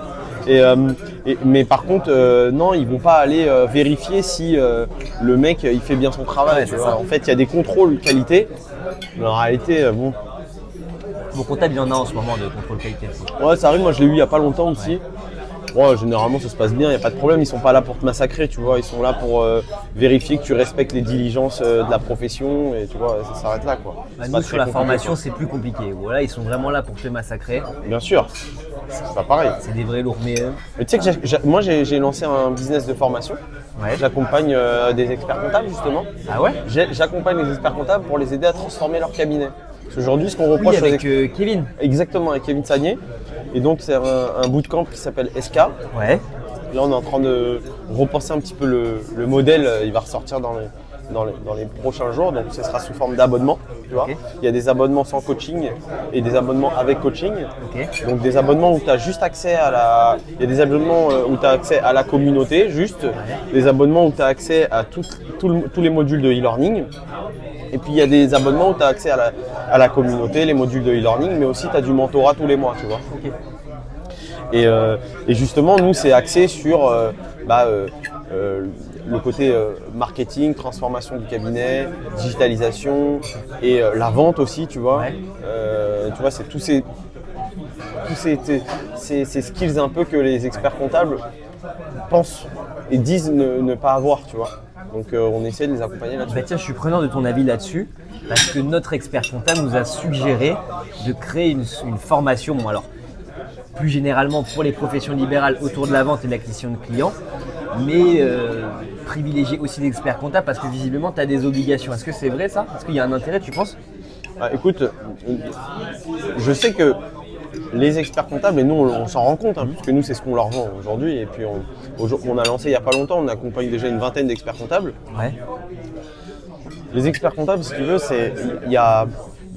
Mais par contre, non, ils vont pas aller vérifier si le mec il fait bien son travail. Ouais, tu c'est vois. ça. En fait, il y a des contrôles qualité, mais en réalité, bon. Mon comptable, il y en a en ce moment de contrôle qualité. Ouais, ça arrive, moi je l'ai eu il y a pas longtemps aussi. Ouais, généralement ça se passe bien, il n'y a pas de problème, ils sont pas là pour te massacrer, tu vois, ils sont là pour vérifier que tu respectes les diligences de la profession et tu vois, ça s'arrête là quoi. Bah, C'est nous, pas sur très la compliqué, formation, quoi. c'est plus compliqué. Voilà, ils sont vraiment là pour te massacrer. Bien sûr, c'est pas pareil. C'est des vrais lourds. Mais Mais tu sais que moi j'ai lancé un business de formation, ouais. j'accompagne des experts comptables justement. Ah ouais? J'accompagne les experts comptables pour les aider à transformer leur cabinet. Parce qu'aujourd'hui, ce qu'on reproche Oui, aux avec Kevin. Exactement, avec Kevin Sagnier. Et donc, c'est un bootcamp qui s'appelle SK. Ouais. Là, on est en train de repenser un petit peu le modèle. Il va ressortir dans les prochains jours. Donc, ce sera sous forme d'abonnement. Tu vois. Ok. Il y a des abonnements sans coaching et des abonnements avec coaching. Ok. Donc, des abonnements où tu as juste accès à la... Il y a des abonnements où tu as accès à la communauté, juste. Des abonnements où tu as accès à tous les modules de e-learning. Et puis, il y a des abonnements où tu as accès à la communauté, les modules de e-learning, mais aussi tu as du mentorat tous les mois, tu vois. Ok. Et justement, nous, c'est axé sur le côté marketing, transformation du cabinet, digitalisation et la vente aussi, tu vois. Ouais. Tu vois, c'est tous ces skills un peu que les experts comptables pensent et disent ne pas avoir, tu vois. Donc on essaie de les accompagner là-dessus. Bah tiens, je suis preneur de ton avis là-dessus, parce que notre expert comptable nous a suggéré de créer une formation, bon alors, plus généralement pour les professions libérales autour de la vente et de l'acquisition de clients, mais privilégier aussi les experts comptables parce que visiblement tu as des obligations. Est-ce que c'est vrai ça? Est-ce qu'il y a un intérêt, tu penses? Ah, écoute, je sais que les experts comptables, et nous on s'en rend compte, puisque nous c'est ce qu'on leur vend aujourd'hui, et puis on a lancé il n'y a pas longtemps, on accompagne déjà une vingtaine d'experts comptables. Ouais. Les experts comptables, si tu veux, il y a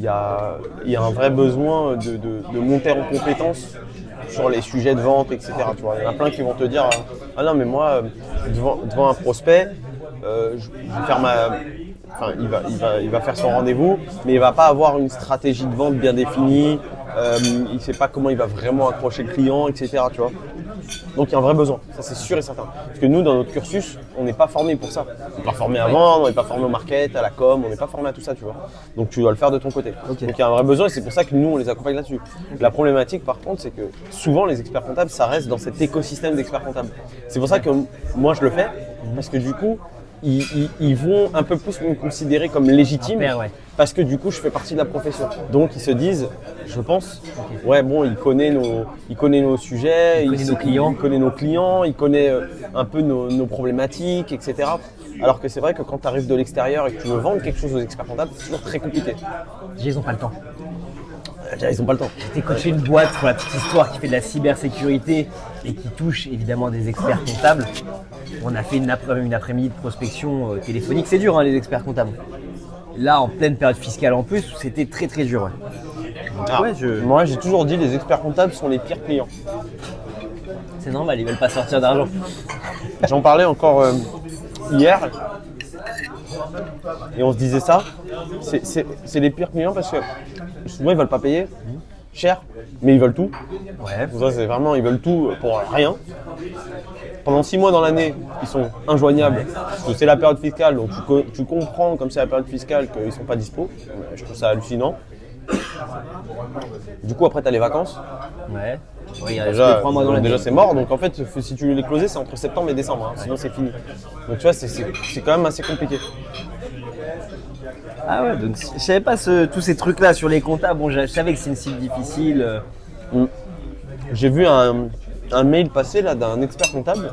un vrai besoin de monter en compétence sur les sujets de vente, etc. Tu vois. Il y en a plein qui vont te dire « Ah non, mais moi, devant un prospect, je vais faire Enfin, il va faire son rendez-vous, mais il va pas avoir une stratégie de vente bien définie. Il ne sait pas comment il va vraiment accrocher le client, etc. Tu vois. Donc il y a un vrai besoin, ça c'est sûr et certain. Parce que nous, dans notre cursus, on n'est pas formé pour ça. On n'est pas formé à vendre, on n'est pas formé au market, à la com, on n'est pas formé à tout ça, tu vois. Donc tu dois le faire de ton côté. Okay. Donc il y a un vrai besoin et c'est pour ça que nous, on les accompagne là-dessus. La problématique, par contre, c'est que souvent les experts comptables, ça reste dans cet écosystème d'experts comptables. C'est pour ça que moi, je le fais, parce que du coup, ils vont un peu plus me considérer comme légitime Un père, ouais. parce que du coup je fais partie de la profession. Donc ils se disent, je pense, ouais bon, il connaît nos sujets, Il connaît nos clients. il connaît nos clients, il connaît un peu nos problématiques, etc. Alors que c'est vrai que quand tu arrives de l'extérieur et que tu veux vendre quelque chose aux experts comptables, c'est toujours très compliqué. Ils n'ont pas le temps. Ils n'ont pas le temps. J'étais coaché une boîte pour la petite histoire qui fait de la cybersécurité et qui touche évidemment des experts comptables. On a fait une après-midi de prospection téléphonique. C'est dur, hein, les experts comptables. Là, en pleine période fiscale en plus, c'était très très dur. Ouais. Donc, Ah, ouais, moi j'ai toujours dit les experts comptables sont les pires clients. c'est normal, ils veulent pas sortir d'argent. J'en parlais encore hier et on se disait ça, c'est les pires clients parce que souvent ils veulent pas payer cher, mais ils veulent tout. Ouais. Ça, c'est vraiment, ils veulent tout pour rien. Pendant 6 mois dans l'année, ils sont injoignables parce que c'est la période fiscale, donc tu comprends comme c'est la période fiscale qu'ils sont pas dispo. Je trouve ça hallucinant. Du coup après tu as les vacances. Ouais. Oui, il y a Déjà, 3 mois dans l'année. déjà c'est mort, donc en fait si tu veux les closer c'est entre septembre et décembre, hein, sinon c'est fini. Donc tu vois c'est quand même assez compliqué. Ah ouais, donc je savais pas tous ces trucs-là sur les comptables. Bon, je savais que c'est une cible difficile. J'ai vu un mail passer là d'un expert comptable.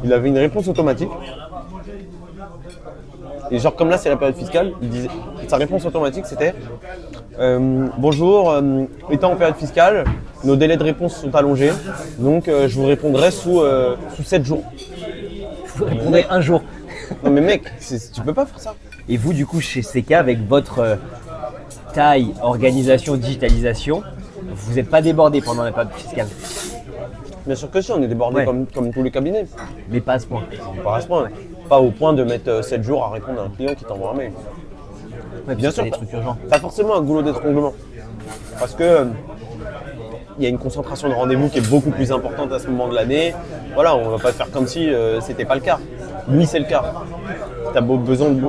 Il avait une réponse automatique. Et genre comme là c'est la période fiscale, il disait, sa réponse automatique c'était bonjour, étant en période fiscale, nos délais de réponse sont allongés, donc je vous répondrai sous 7 jours. Vous répondez un jour. Non mais mec, tu peux pas faire ça. Et vous, du coup, chez CK, avec votre taille, organisation, digitalisation, vous n'êtes pas débordé pendant la période fiscale. Bien sûr que si, on est débordé Ouais. comme tous les cabinets. Mais pas à ce point. Pas à ce point, pas au point de mettre 7 jours à répondre à un client qui t'envoie un mail. Ouais, Bien parce que sûr, c'est des trucs urgents. t'as forcément un goulot d'étranglement. Parce que il y a une concentration de rendez-vous qui est beaucoup plus importante à ce moment de l'année. Voilà, on va pas faire comme si c'était pas le cas. Lui, c'est le cas.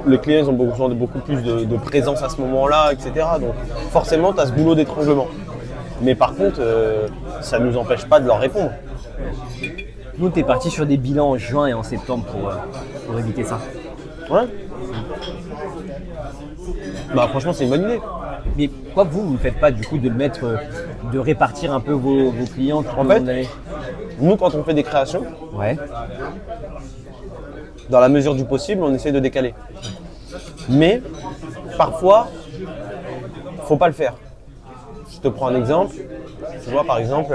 Les clients ils ont besoin de beaucoup plus de présence à ce moment-là, etc. Donc forcément, tu as ce goulot d'étranglement. Mais par contre, ça ne nous empêche pas de leur répondre. Nous, t'es parti sur des bilans en juin et en septembre pour éviter ça. Ouais. Bah franchement, c'est une bonne idée. Mais pourquoi vous ne faites pas du coup de le mettre, de répartir un peu vos clients tout En au fait, long de l'année? Nous, quand on fait des créations, Ouais. dans la mesure du possible, on essaie de décaler. Mais parfois, faut pas le faire. Je te prends un exemple. Tu vois, par exemple,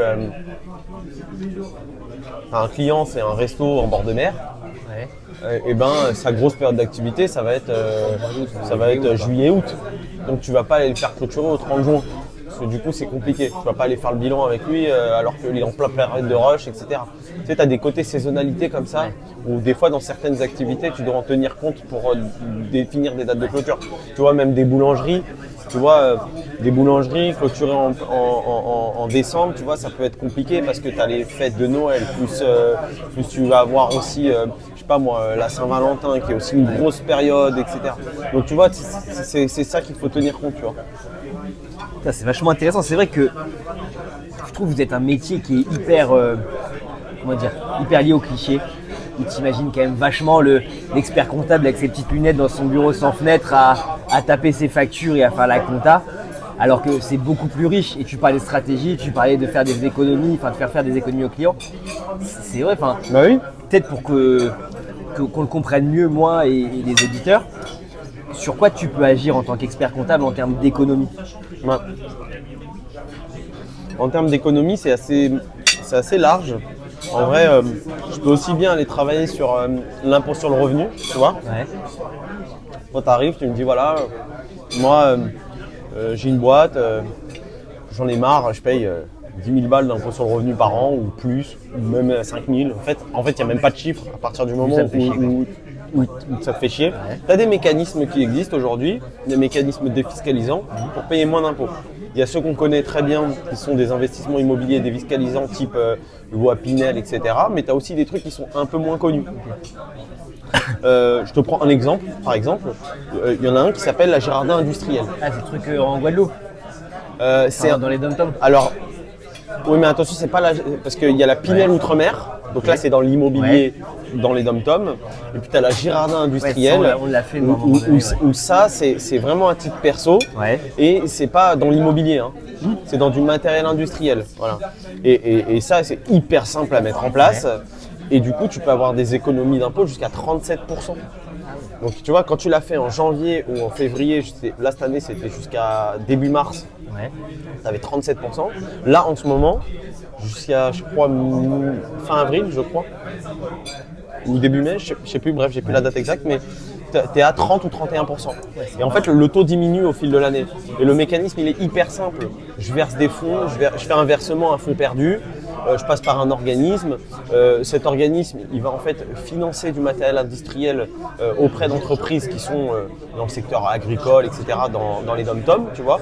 un client, c'est un resto en bord de mer. Ouais. Et ben, sa grosse période d'activité, ça va être juillet-août. Donc tu vas pas aller le faire clôturer au 30 juin. Parce que du coup, c'est compliqué. Tu vas pas aller faire le bilan avec lui alors qu'il est en plein période de rush, etc. Tu sais, tu as des côtés saisonnalité comme ça, où des fois, dans certaines activités, tu dois en tenir compte pour définir des dates de clôture. Tu vois, même des boulangeries, tu vois, des boulangeries clôturées en décembre, tu vois, ça peut être compliqué parce que tu as les fêtes de Noël, plus tu vas avoir aussi, je sais pas moi, la Saint-Valentin qui est aussi une grosse période, etc. Donc tu vois, c'est ça qu'il faut tenir compte, tu vois. Ça, c'est vachement intéressant. C'est vrai que je trouve que vous êtes un métier qui est hyper, hyper lié au cliché. Où tu imagines quand même vachement l'expert comptable avec ses petites lunettes dans son bureau sans fenêtre à taper ses factures et à faire la compta. Alors que c'est beaucoup plus riche. Et tu parlais de stratégie, tu parlais de faire des économies, enfin de faire des économies aux clients. C'est vrai, enfin, Bah oui. peut-être pour qu'on le comprenne mieux, moi et les auditeurs, sur quoi tu peux agir en tant qu'expert comptable en termes d'économie? Ouais. En termes d'économie, c'est assez large. En vrai, je peux aussi bien aller travailler sur l'impôt sur le revenu, tu vois. Ouais. Quand tu arrives, tu me dis voilà, moi j'ai une boîte, j'en ai marre, je paye 10 000 balles d'impôt sur le revenu par an ou plus, ou même 5 000. En fait, il n'y a même pas de chiffre à partir du moment Ça te fait chier, où ça te fait chier. Tu as des mécanismes qui existent aujourd'hui, des mécanismes défiscalisants pour payer moins d'impôts. Il y a ceux qu'on connaît très bien qui sont des investissements immobiliers défiscalisants type loi Pinel, etc. Mais tu as aussi des trucs qui sont un peu moins connus. Je te prends un exemple. Par exemple, il y en a un qui s'appelle la Girardin industrielle. Ah, c'est le truc en Guadeloupe, C'est dans les dom-toms. Alors, Oui, mais attention, c'est pas parce qu'il y a la Pinel Outre-mer, donc là c'est dans l'immobilier, dans les dom-toms, et puis tu as la Girardin industrielle, Ouais, ça, on l'a fait, nous, à un moment donné, où ça c'est vraiment un titre perso, Ouais. et c'est pas dans l'immobilier, hein. C'est dans du matériel industriel. Voilà. Et ça c'est hyper simple à mettre en place, et du coup tu peux avoir des économies d'impôt jusqu'à 37%. Donc tu vois, quand tu l'as fait en janvier ou en février, là cette année c'était jusqu'à début mars, Ouais. tu avais 37%. Là en ce moment, jusqu'à je crois fin avril, je crois, ou début mai, je sais plus, bref, j'ai plus la date exacte, mais tu es à 30 ou 31%. Et en fait, le taux diminue au fil de l'année. Et le mécanisme, il est hyper simple. Je verse des fonds, je fais un versement à fonds perdu, je passe par un organisme. Cet organisme, il va en fait financer du matériel industriel auprès d'entreprises qui sont dans le secteur agricole, etc., dans les dom-toms, tu vois,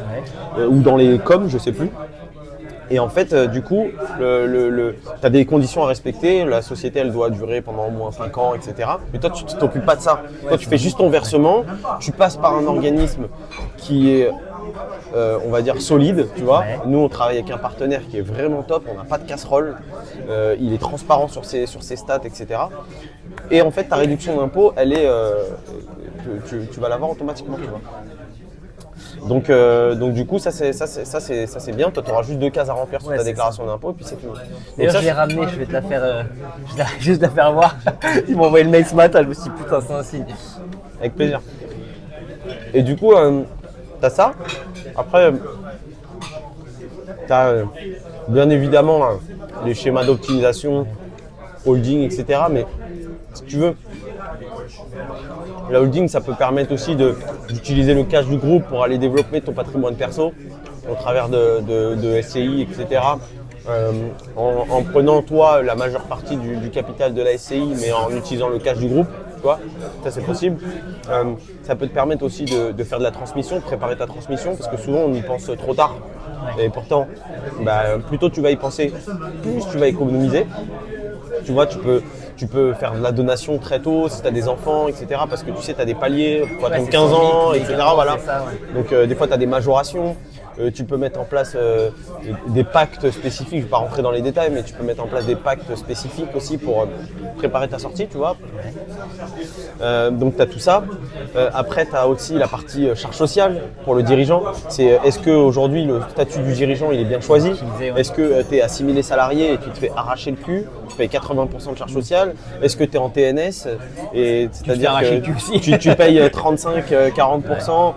ou dans les coms, je sais plus. Et en fait, du coup, tu as des conditions à respecter. La société, elle doit durer pendant au moins 5 ans, etc. Mais toi, tu ne t'occupes pas de ça. Toi, tu fais juste ton versement. Tu passes par un organisme qui est, on va dire, solide. Tu vois. Ouais. Nous, on travaille avec un partenaire qui est vraiment top. On n'a pas de casserole. Il est transparent sur ses stats, etc. Et en fait, ta réduction d'impôt, elle est, tu vas l'avoir automatiquement. Tu vois. Donc du coup, ça c'est bien. Toi, tu auras juste 2 cases à remplir sur ta déclaration d'impôt et puis c'est tout. D'ailleurs, je l'ai ramené, je vais te la faire, je vais juste la faire voir. Ils m'ont envoyé le mail ce matin, je me suis dit putain, c'est un signe. Avec plaisir. Et du coup, tu as ça. Après, tu as bien évidemment les schémas d'optimisation, holding, etc. Mais si tu veux, la holding, ça peut permettre aussi d'utiliser le cash du groupe pour aller développer ton patrimoine perso au travers de SCI, etc. En prenant toi la majeure partie du capital de la SCI, mais en utilisant le cash du groupe, tu vois, ça c'est possible. Ça peut te permettre aussi de faire de la transmission, de préparer ta transmission, parce que souvent on y pense trop tard. Et pourtant, plus tôt tu vas y penser, plus tu vas économiser. Tu vois, tu peux faire de la donation très tôt si tu as des enfants, etc. Parce que tu sais, tu as des paliers, il faut attendre 15 ans, etc. Voilà. Donc des fois, tu as des majorations. Tu peux mettre en place des pactes spécifiques, je ne vais pas rentrer dans les détails, mais tu peux mettre en place des pactes spécifiques aussi pour préparer ta sortie, tu vois. Donc tu as tout ça. Après, tu as aussi la partie charge sociale pour le dirigeant. C'est est-ce qu'aujourd'hui, le statut du dirigeant, il est bien choisi? Est-ce que tu es assimilé salarié et tu te fais arracher le cul? Tu payes 80% de charge sociale? Est-ce que tu es en TNS? C'est-à-dire que tu payes 35-40%.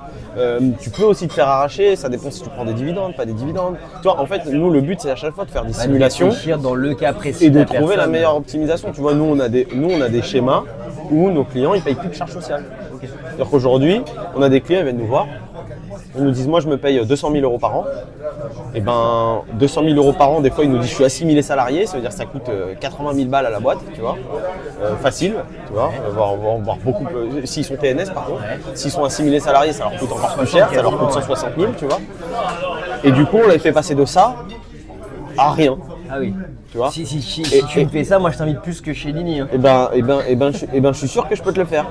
Tu peux aussi te faire arracher, ça dépend si tu prends des dividendes, pas des dividendes. Toi, en fait, nous, le but, c'est à chaque fois de faire des simulations dans le cas précis et de trouver la meilleure optimisation. Tu vois, nous, on a des schémas où nos clients, ils payent plus de charges sociales. C'est-à-dire qu'aujourd'hui, on a des clients, ils viennent nous voir, ils nous disent, moi, je me paye 200 000 € par an. Et 200 000 € par an, des fois, ils nous disent, je suis assimilé salarié, ça veut dire que ça coûte 80 000 balles à la boîte, tu vois, facile, tu vois, voire beaucoup, s'ils sont TNS, par contre. S'ils sont assimilés salariés, ça leur coûte encore plus cher, ça leur coûte 160 000, tu vois. Et du coup, on les fait passer de ça à rien. Ah oui. Tu vois. Si tu me fais ça, moi je t'invite plus que chez Lini. Hein. Je suis sûr que je peux te le faire.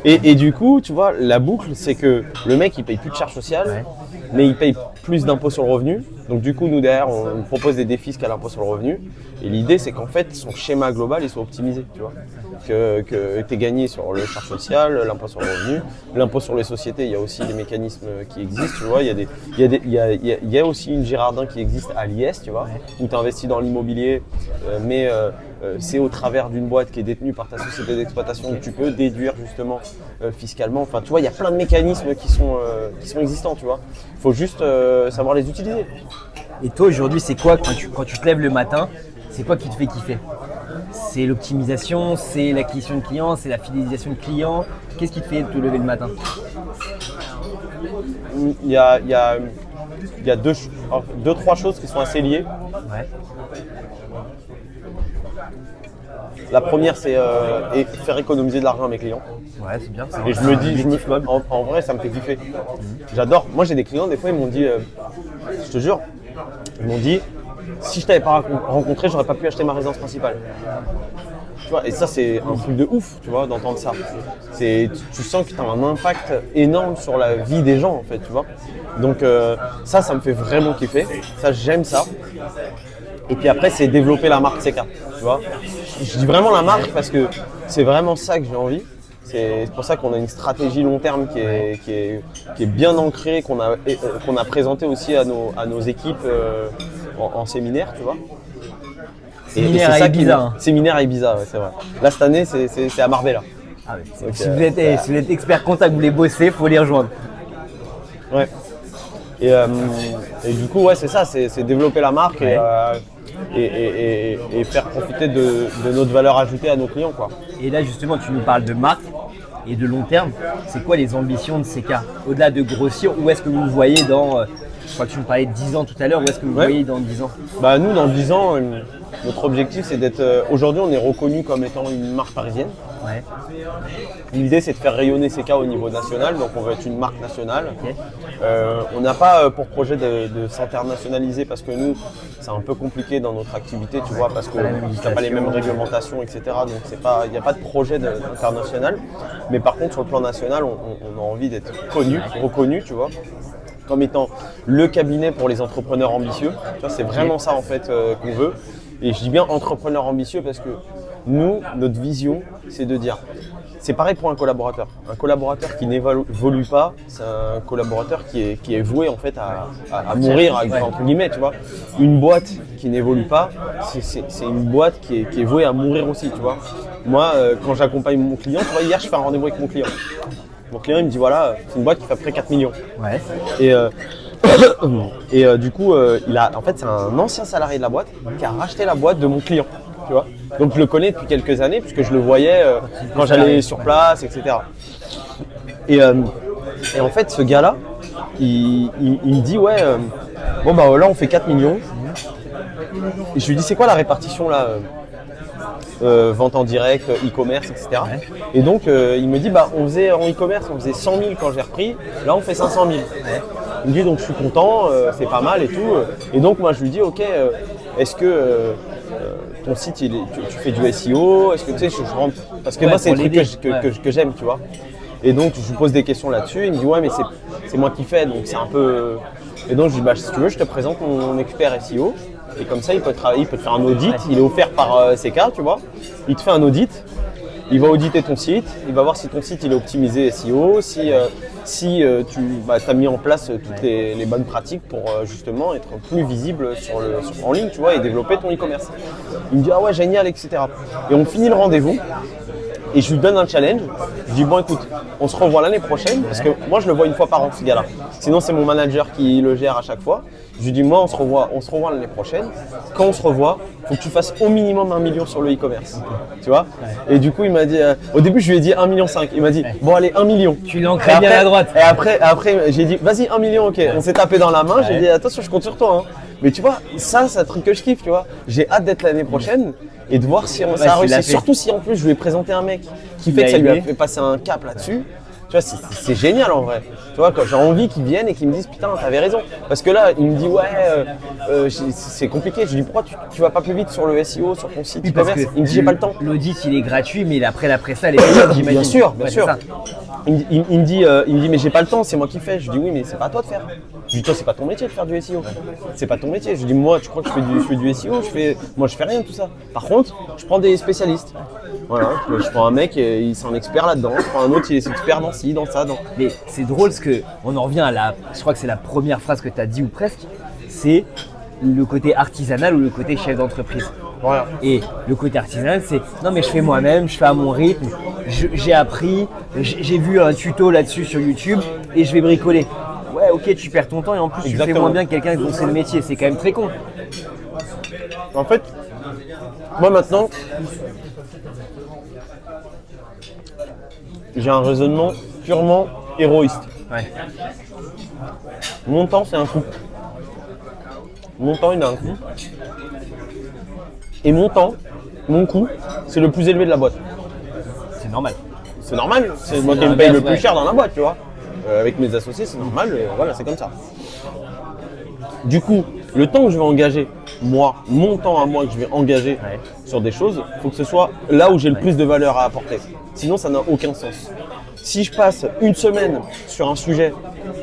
Et du coup, tu vois, la boucle, c'est que le mec, il paye plus de charges sociales, mais il paye plus d'impôts sur le revenu. Donc du coup, nous derrière, on propose des défis à l'impôt sur le revenu. Et l'idée, c'est qu'en fait, son schéma global, il soit optimisé, tu vois. Que tu aies gagné sur le charge sociale, l'impôt sur le revenu, l'impôt sur les sociétés, il y a aussi des mécanismes qui existent, tu vois. Il y a aussi une Girardin qui existe à l'IS, tu vois, où tu investis dans l'immobilier, mais c'est au travers d'une boîte qui est détenue par ta société d'exploitation que tu peux déduire justement fiscalement. Enfin, tu vois, il y a plein de mécanismes qui sont existants, tu vois. Il faut juste savoir les utiliser. Et toi, aujourd'hui, c'est quoi quand tu te lèves le matin, c'est quoi qui te fait kiffer? C'est l'optimisation, c'est l'acquisition de clients, c'est la fidélisation de clients. Qu'est-ce qui te fait te lever le matin? Il y a deux, trois choses qui sont assez liées. Ouais. La première, c'est faire économiser de l'argent à mes clients. Ouais, c'est bien. Et je me dis, en vrai, ça me fait kiffer. J'adore. Moi, j'ai des clients, des fois, ils m'ont dit, je te jure, ils m'ont dit, si je t'avais pas rencontré, j'aurais pas pu acheter ma résidence principale. Tu vois, et ça, c'est un truc de ouf, tu vois, d'entendre ça. Tu sens que tu as un impact énorme sur la vie des gens, en fait, tu vois. Donc ça me fait vraiment kiffer. Ça, j'aime ça. Et puis après, c'est développer la marque CK, tu vois. Je dis vraiment la marque parce que c'est vraiment ça que j'ai envie. C'est pour ça qu'on a une stratégie long terme qui est bien ancrée, qu'on a présenté aussi à nos équipes en séminaire, tu vois. Séminaire à Ibiza. Hein. Séminaire à Ibiza, ouais, c'est vrai. Là, cette année, c'est à Marbella. Ah ouais, donc, si vous êtes expert comptable, vous voulez bosser, il faut les rejoindre. Ouais. Et du coup, ouais, c'est ça, c'est développer la marque et faire profiter de notre valeur ajoutée à nos clients, quoi. Et là, justement, tu nous parles de marque et de long terme. C'est quoi les ambitions de CK? Au-delà de grossir, où est-ce que vous vous voyez dans, je crois que tu me parlais de 10 ans tout à l'heure, où est-ce que vous voyez dans 10 ans? Bah, nous, dans 10 ans, notre objectif, c'est d'être... aujourd'hui, on est reconnu comme étant une marque parisienne. Ouais. L'idée, c'est de faire rayonner CK au niveau national, donc on veut être une marque nationale. Okay. On n'a pas pour projet de s'internationaliser parce que nous, c'est un peu compliqué dans notre activité, tu vois, parce qu'on n'a pas les mêmes réglementations, etc. Donc il n'y a pas de projet international. Mais par contre, sur le plan national, on a envie d'être connu, reconnu, tu vois, comme étant le cabinet pour les entrepreneurs ambitieux. Tu vois, c'est vraiment ça en fait qu'on veut. Et je dis bien entrepreneur ambitieux parce que nous, notre vision, c'est de dire, c'est pareil pour un collaborateur. Un collaborateur qui n'évolue pas, c'est un collaborateur qui est voué en fait à mourir, entre guillemets, tu vois. Une boîte qui n'évolue pas, c'est une boîte qui est vouée à mourir aussi, tu vois. Moi, quand j'accompagne mon client, tu vois, hier, je fais un rendez-vous avec mon client. Mon client, il me dit, voilà, c'est une boîte qui fait à peu près 4 millions. Ouais. Et du coup, en fait, c'est un ancien salarié de la boîte qui a racheté la boîte de mon client. Tu vois, donc je le connais depuis quelques années puisque je le voyais quand j'allais sur place, etc. Et en fait, ce gars-là, il me dit ouais, bon bah là on fait 4 millions. Et je lui dis c'est quoi la répartition là, vente en direct, e-commerce, etc. Ouais. Et donc il me dit bah on faisait en e-commerce, on faisait 100 000 quand j'ai repris, là on fait 500 000. Ouais. Il me dit donc je suis content, c'est pas mal et tout. Et donc moi je lui dis ok, est-ce que ton site, tu fais du SEO, est-ce que tu sais, je rentre... Parce que moi, c'est des trucs que j'aime, tu vois. Et donc, je lui pose des questions là-dessus. Il me dit, ouais, mais c'est moi qui fais, donc c'est un peu... Et donc, je lui dis, bah, si tu veux, je te présente mon expert SEO. Et comme ça, il peut te faire un audit. Il est offert par CK, tu vois. Il te fait un audit. Il va auditer ton site. Il va voir si ton site, il est optimisé SEO, si tu as mis en place toutes les bonnes pratiques pour justement être plus visible en ligne, tu vois, et développer ton e-commerce. Il me dit ah ouais génial, etc. Et on finit le rendez-vous et je lui donne un challenge. Je dis bon écoute, on se revoit l'année prochaine parce que moi je le vois une fois par an ce gars-là. Sinon c'est mon manager qui le gère à chaque fois. Je lui dis moi on se revoit l'année prochaine. Quand on se revoit, faut que tu fasses au minimum 1 million sur le e-commerce. Tu vois. Et du coup il m'a dit, au début je lui ai dit 1,5 million. Il m'a dit bon allez 1 million. Tu l'ancrais bien à droite. Et après j'ai dit vas-y 1 million, ok. On s'est tapé dans la main, j'ai dit attention je compte sur toi. Hein. Mais tu vois, ça c'est un truc que je kiffe, tu vois. J'ai hâte d'être l'année prochaine et de voir si ça a réussi. Surtout si en plus je lui ai présenté un mec qui fait que ça lui a fait passer un cap là-dessus. Tu vois, c'est génial en vrai. Tu vois, quand j'ai envie qu'ils viennent et qu'ils me disent putain, t'avais raison. Parce que là, il me dit ouais, c'est compliqué. Je lui dis pourquoi tu vas pas plus vite sur le SEO, sur ton site e-commerce. Il me dit j'ai pas le temps. L'audit il est gratuit, mais après la presta, elle est payante, j'imagine. Bien sûr. Il me dit mais j'ai pas le temps, c'est moi qui fais. Je dis oui, mais c'est pas à toi de faire. Je lui dis toi, c'est pas ton métier de faire du SEO. C'est pas ton métier. Je lui dis moi, tu crois que je fais du SEO, moi je fais rien de tout ça. Par contre, je prends des spécialistes. Voilà, je prends un mec, il s'en expert là-dedans. Je prends un autre, il est expert dans ci, dans ça, dans. Mais c'est drôle parce que on en revient à je crois que c'est la première phrase que tu as dit ou presque, c'est le côté artisanal ou le côté chef d'entreprise. Voilà. Et le côté artisanal, c'est non mais je fais moi-même, je fais à mon rythme, j'ai appris, j'ai vu un tuto là-dessus sur YouTube et je vais bricoler. Ouais, ok, tu perds ton temps et en plus tu fais moins bien que quelqu'un dont c'est le métier, c'est quand même très con. En fait, moi maintenant, j'ai un raisonnement purement héroïste. Ouais. Mon temps, c'est un coût. Mon temps, il a un coût. Et mon temps, mon coût, c'est le plus élevé de la boîte. C'est normal. C'est normal, c'est moi qui me paye le plus cher dans la boîte, tu vois. Avec mes associés, c'est normal, voilà, c'est comme ça. Du coup, Le temps que je vais engager, moi, mon temps à moi que je vais engager sur des choses, il faut que ce soit là où j'ai le plus de valeur à apporter. Sinon, ça n'a aucun sens. Si je passe une semaine sur un sujet,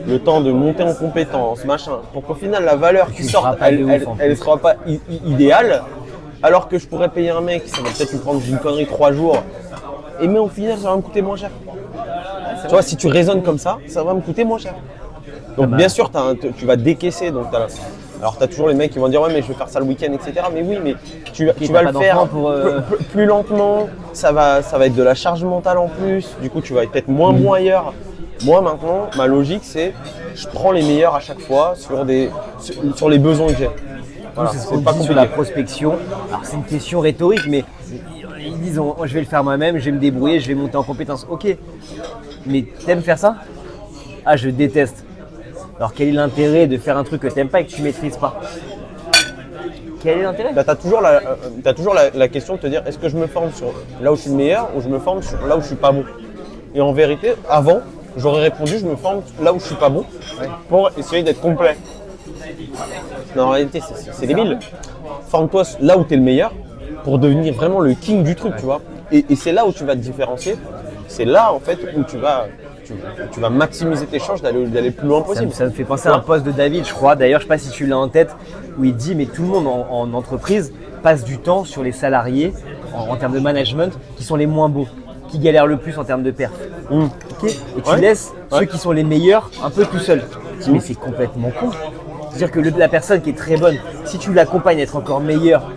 le temps de monter en compétence, machin, pour qu'au final, la valeur qui sorte, elle ne sera pas idéale, alors que je pourrais payer un mec, ça va peut-être me prendre une connerie 3 jours, et mais au final, ça va me coûter moins cher. Tu vois, si tu raisonnes comme ça va me coûter moins cher. Donc bien sûr, tu vas décaisser. Donc alors tu as toujours les mecs qui vont dire ouais mais je vais faire ça le week-end, etc. Mais oui, mais tu vas le faire plus lentement, ça va être de la charge mentale en plus, du coup tu vas être peut-être moins bon ailleurs. Moi maintenant, ma logique c'est je prends les meilleurs à chaque fois sur les besoins que j'ai. Voilà, c'est pas compliqué. La prospection, alors c'est une question rhétorique, mais ils disent je vais le faire moi-même, je vais me débrouiller, je vais monter en compétence. Ok, mais t'aimes faire ça? Ah, je déteste. Alors quel est l'intérêt de faire un truc que t'aimes pas et que tu maîtrises pas? Quel est l'intérêt? T'as toujours la question de te dire est-ce que je me forme sur là où je suis le meilleur ou je me forme sur là où je suis pas bon? Et en vérité, avant, j'aurais répondu je me forme là où je suis pas bon pour essayer d'être complet. Mais en réalité, c'est débile. Forme-toi là où tu es le meilleur pour devenir vraiment le king du truc, tu vois. Et c'est là où tu vas te différencier. C'est là, en fait, où tu vas maximiser tes chances d'aller le plus loin possible. Ça me fait penser à un post de David, je crois. D'ailleurs, je ne sais pas si tu l'as en tête, où il dit mais tout le monde en entreprise passe du temps sur les salariés en termes de management qui sont les moins beaux, qui galèrent le plus en termes de perf. Okay, et tu laisses ceux qui sont les meilleurs un peu tout seuls. Mais c'est complètement con. C'est-à-dire que la personne qui est très bonne, si tu l'accompagnes à être encore meilleure,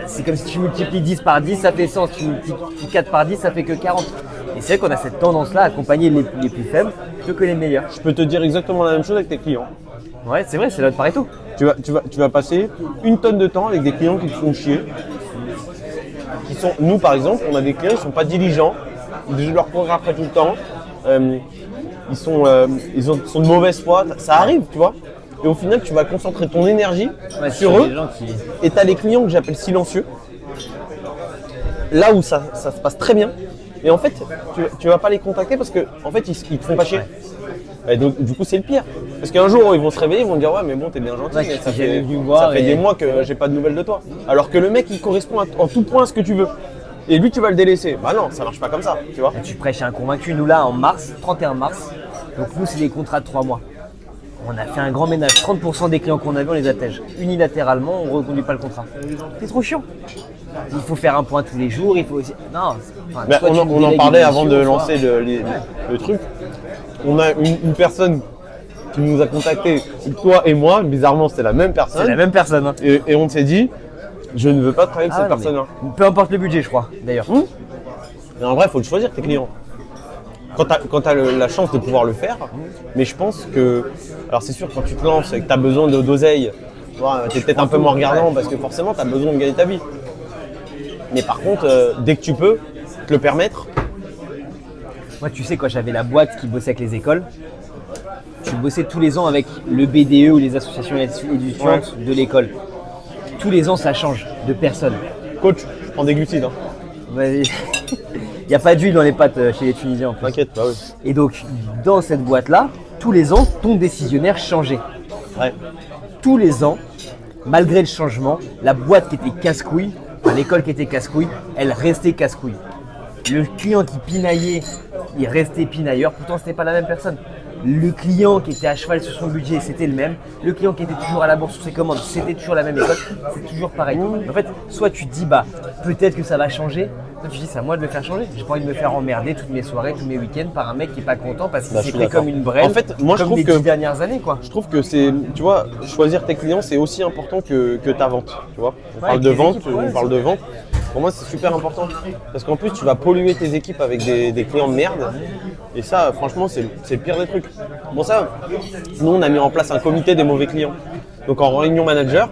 c'est comme si tu multiplies 10 par 10, ça fait 100. Si tu multiplies 4 par 10, ça fait que 40. Et c'est vrai qu'on a cette tendance-là à accompagner les plus faibles plutôt que les meilleurs. Je peux te dire exactement la même chose avec tes clients. Ouais, c'est vrai, c'est l'autre Pareto. Tu vas passer une tonne de temps avec des clients qui te font chier. Nous, par exemple, on a des clients qui ne sont pas diligents. Je leur cours après tout le temps. Ils sont de mauvaise foi. Ça arrive, tu vois. Et au final, tu vas concentrer ton énergie sur eux. Et tu as les clients que j'appelle silencieux. Là où ça se passe très bien. Et en fait, tu vas pas les contacter parce que en fait, ils te font pas chier. Et donc, du coup, c'est le pire. Parce qu'un jour, ils vont se réveiller, ils vont dire ouais, mais bon, t'es bien gentil, mais ça fait des mois que j'ai pas de nouvelles de toi. Alors que le mec, il correspond en tout point à ce que tu veux. Et lui, tu vas le délaisser. Bah non, ça marche pas comme ça, tu vois. Et tu prêches un convaincu. Nous là, en mars, 31 mars, donc nous, c'est des contrats de 3 mois. On a fait un grand ménage. 30% des clients qu'on avait, on les attège. Unilatéralement, on ne reconduit pas le contrat. C'est trop chiant. Il faut faire un point tous les jours. Il faut aussi. Non. On en parlait avant de lancer le truc. On a une personne qui nous a contacté, toi et moi. Bizarrement, c'était la même personne. C'est la même personne. Hein. Et on s'est dit, je ne veux pas travailler avec cette personne-là. Peu importe le budget, je crois, d'ailleurs. Et en vrai, il faut le choisir, tes clients. Quand tu as la chance de pouvoir le faire, mais je pense que. Alors, c'est sûr, quand tu te lances et que tu as besoin d'oseille, tu es peut-être un peu moins regardant parce que forcément, tu as besoin de gagner ta vie. Mais par contre, dès que tu peux te le permettre. Moi, tu sais, quand j'avais la boîte qui bossait avec les écoles, tu bossais tous les ans avec le BDE ou les associations étudiantes de l'école. Tous les ans, ça change de personne. Coach, je prends des glucides. Hein. Vas-y. Il n'y a pas d'huile dans les pâtes chez les Tunisiens en plus. T'inquiète, bah oui. Et donc, dans cette boîte-là, tous les ans, ton décisionnaire changeait. Ouais. Tous les ans, malgré le changement, la boîte qui était casse-couille, l'école qui était casse-couille, elle restait casse-couille. Le client qui pinaillait, il restait pinailleur, pourtant c'était pas la même personne. Le client qui était à cheval sur son budget, c'était le même. Le client qui était toujours à la bourse sur ses commandes, c'était toujours la même école. C'est toujours pareil. En fait, soit tu te dis, peut-être que ça va changer. Soit tu te dis, c'est à moi de me faire changer. J'ai pas envie de me faire emmerder toutes mes soirées, tous mes week-ends par un mec qui est pas content parce qu'il s'est pris comme une brêle. En fait, moi, je trouve les 10 dernières années, quoi. Je trouve que c'est, tu vois, choisir tes clients, c'est aussi important que ta vente. Tu vois, on parle de vente, on parle de vente. Pour moi, c'est super important. Parce qu'en plus, tu vas polluer tes équipes avec des clients de merde. Et ça, franchement, c'est le pire des trucs. Bon, ça, nous, on a mis en place un comité des mauvais clients. Donc, en réunion manager,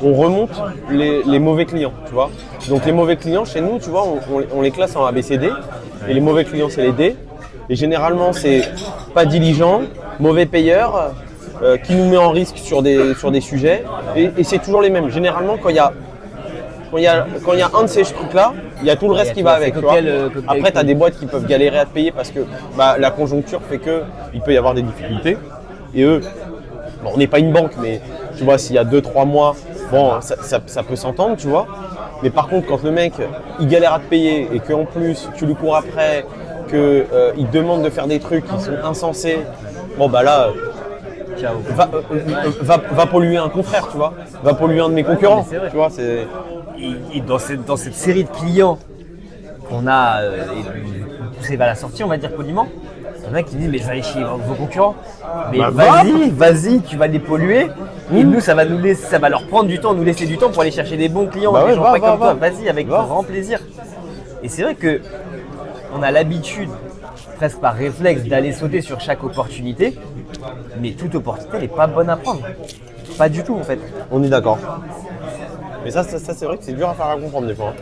on remonte les mauvais clients, tu vois. Donc, les mauvais clients, chez nous, tu vois, on les classe en A, B, C, D. Et les mauvais clients, c'est les D. Et généralement, c'est pas diligent, mauvais payeur, qui nous met en risque sur des sujets. Et c'est toujours les mêmes. Généralement, quand il y a un de ces trucs-là, il y a tout le reste qui va avec. Après, tu as des boîtes qui peuvent galérer à te payer parce que la conjoncture fait qu'il peut y avoir des difficultés. Et eux, bon, on n'est pas une banque, mais tu vois, s'il y a 2-3 mois, bon, ça peut s'entendre, tu vois. Mais par contre, quand le mec, il galère à te payer et qu'en plus, tu lui cours après, qu'il demande de faire des trucs qui sont insensés, bon, bah là, Ciao. va polluer un confrère, tu vois. Va polluer un de mes concurrents, mais c'est vrai. tu vois. C'est... Et dans cette série de clients qu'on a poussé vers la sortie, on va dire poliment, il y en a qui disent mais je vais aller chez vos concurrents. Mais Bah, vas-y, tu vas les polluer. Et nous, ça va leur prendre du temps, nous laisser du temps pour aller chercher des bons clients, Bah des ouais, gens va, pas va, comme va. toi. Vas-y, avec Va. grand plaisir. Et c'est vrai que on a l'habitude, presque par réflexe, d'aller sauter sur chaque opportunité. Mais toute opportunité n'est pas bonne à prendre. Pas du tout en fait. On est d'accord. Mais ça c'est vrai que c'est dur à faire à comprendre des fois.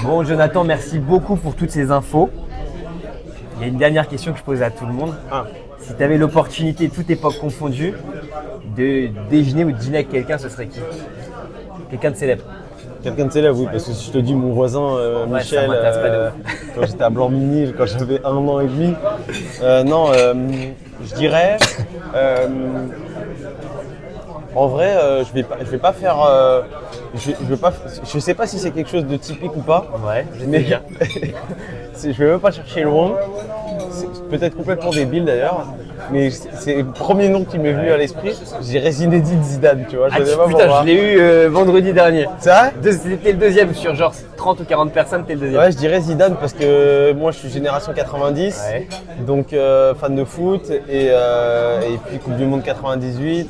Bon Jonathan, merci beaucoup pour toutes ces infos. Il y a une dernière question que je pose à tout le monde. Ah. Si tu avais l'opportunité, toute époque confondue, de déjeuner ou de dîner avec quelqu'un, ce serait qui? Quelqu'un de célèbre. Quelqu'un de célèbre, oui, parce que si je te dis mon voisin Ouais, Michel, ça m'intéresse pas de quand j'étais à Blanc-Minil, quand j'avais 1 an et demi, je dirais, en vrai, je vais pas faire, je sais pas si c'est quelque chose de typique ou pas, Ouais, je mais sais bien. je vais même pas chercher loin. C'est peut-être complètement débile d'ailleurs, mais c'est le premier nom qui m'est venu à l'esprit. Je dirais Zinedine Zidane, tu vois. Ah, Je sais pas putain, pourquoi. je l'ai eu vendredi dernier. C'est vrai? C'était le deuxième sur genre 30 ou 40 personnes, t'es le deuxième. Ouais, je dirais Zidane parce que moi je suis génération 90, Ouais. donc fan de foot et puis Coupe du Monde 98.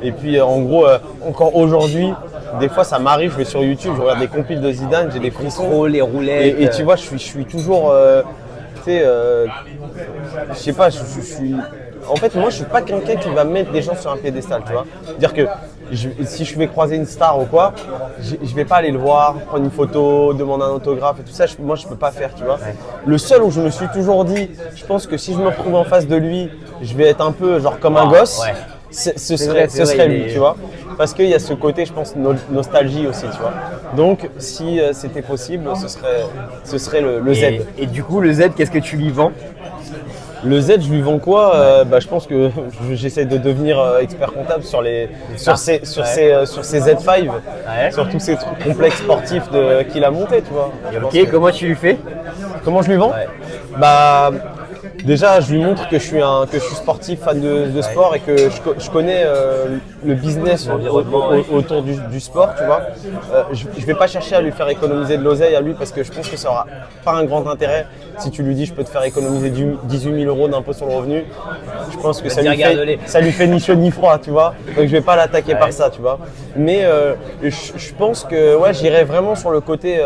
Et puis en gros, encore aujourd'hui, des fois ça m'arrive, je vais sur YouTube, je regarde des compiles de Zidane, j'ai des frissons. Trop les roulettes. Et tu vois, je suis toujours, tu sais, je sais pas, je suis. En fait, moi, je suis pas quelqu'un qui va mettre des gens sur un piédestal, tu vois. Dire que si je vais croiser une star ou quoi, je vais pas aller le voir, prendre une photo, demander un autographe et tout ça. Moi, je peux pas faire, tu vois. Ouais. Le seul où je me suis toujours dit, je pense que si je me retrouve en face de lui, je vais être un peu genre comme un gosse. ouais. Ce vrai, serait il lui, est- tu vois. Parce qu'il y a ce côté, je pense, nostalgie aussi, tu vois. Donc, si c'était possible, ce serait le Z. Et du coup, le Z, qu'est-ce que tu lui vends? Le Z, je lui vends quoi? Je pense que j'essaie de devenir expert comptable sur ces Z5, Ouais. sur tous ces trucs complexes sportifs qu'il a monté, tu vois. Je pense Ok, que- comment tu lui fais? Comment je lui vends? Ouais. Bah, déjà, je lui montre que je suis sportif, fan de sport et que je connais le business L'environnement, ouais. autour du sport, tu vois. Je vais pas chercher à lui faire économiser de l'oseille à lui parce que je pense que ça aura pas un grand intérêt. Si tu lui dis je peux te faire économiser 18 000 € d'impôt sur le revenu, je pense que ça dire, lui, regarde-les. ça lui fait ni chaud ni froid, tu vois. Donc je vais pas l'attaquer Ouais. par ça, tu vois. Mais je pense que ouais, j'irai vraiment sur le côté.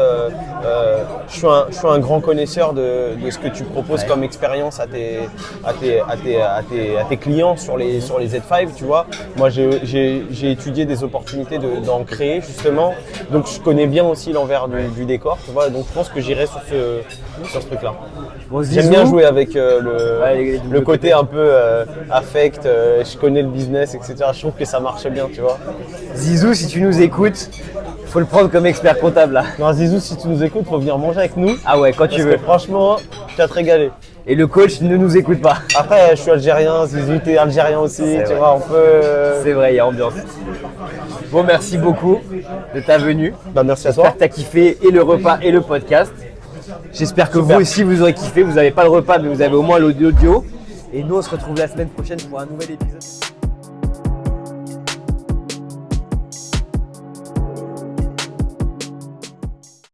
Je suis un grand connaisseur de ce que tu proposes comme expérience à tes clients sur les Z5, tu vois. Moi, j'ai étudié des opportunités d'en créer justement. Donc je connais bien aussi l'envers du décor, tu vois. Donc je pense que j'irai sur ce truc-là. Bon, J'aime Zizou, bien jouer avec les doubles le côté côtés. un peu affect, je connais le business, etc. Je trouve que ça marche bien, tu vois. Zizou, si tu nous écoutes, faut le prendre comme expert comptable là. Non, Zizou, si tu nous écoutes, faut venir manger avec nous. Ah ouais, quand tu Parce veux. que franchement, tu vas te régaler. Et le coach ne nous écoute pas. Après, je suis algérien, Zizou, t'es algérien aussi, C'est tu vrai. vois, on peut. C'est vrai, il y a ambiance. Bon, merci beaucoup de ta venue. Bah, merci à J'espère toi. que tu as kiffé et le repas et le podcast. J'espère que Super. vous aussi vous aurez kiffé. Vous n'avez pas le repas, mais vous avez au moins l'audio. Et nous, on se retrouve la semaine prochaine pour un nouvel épisode.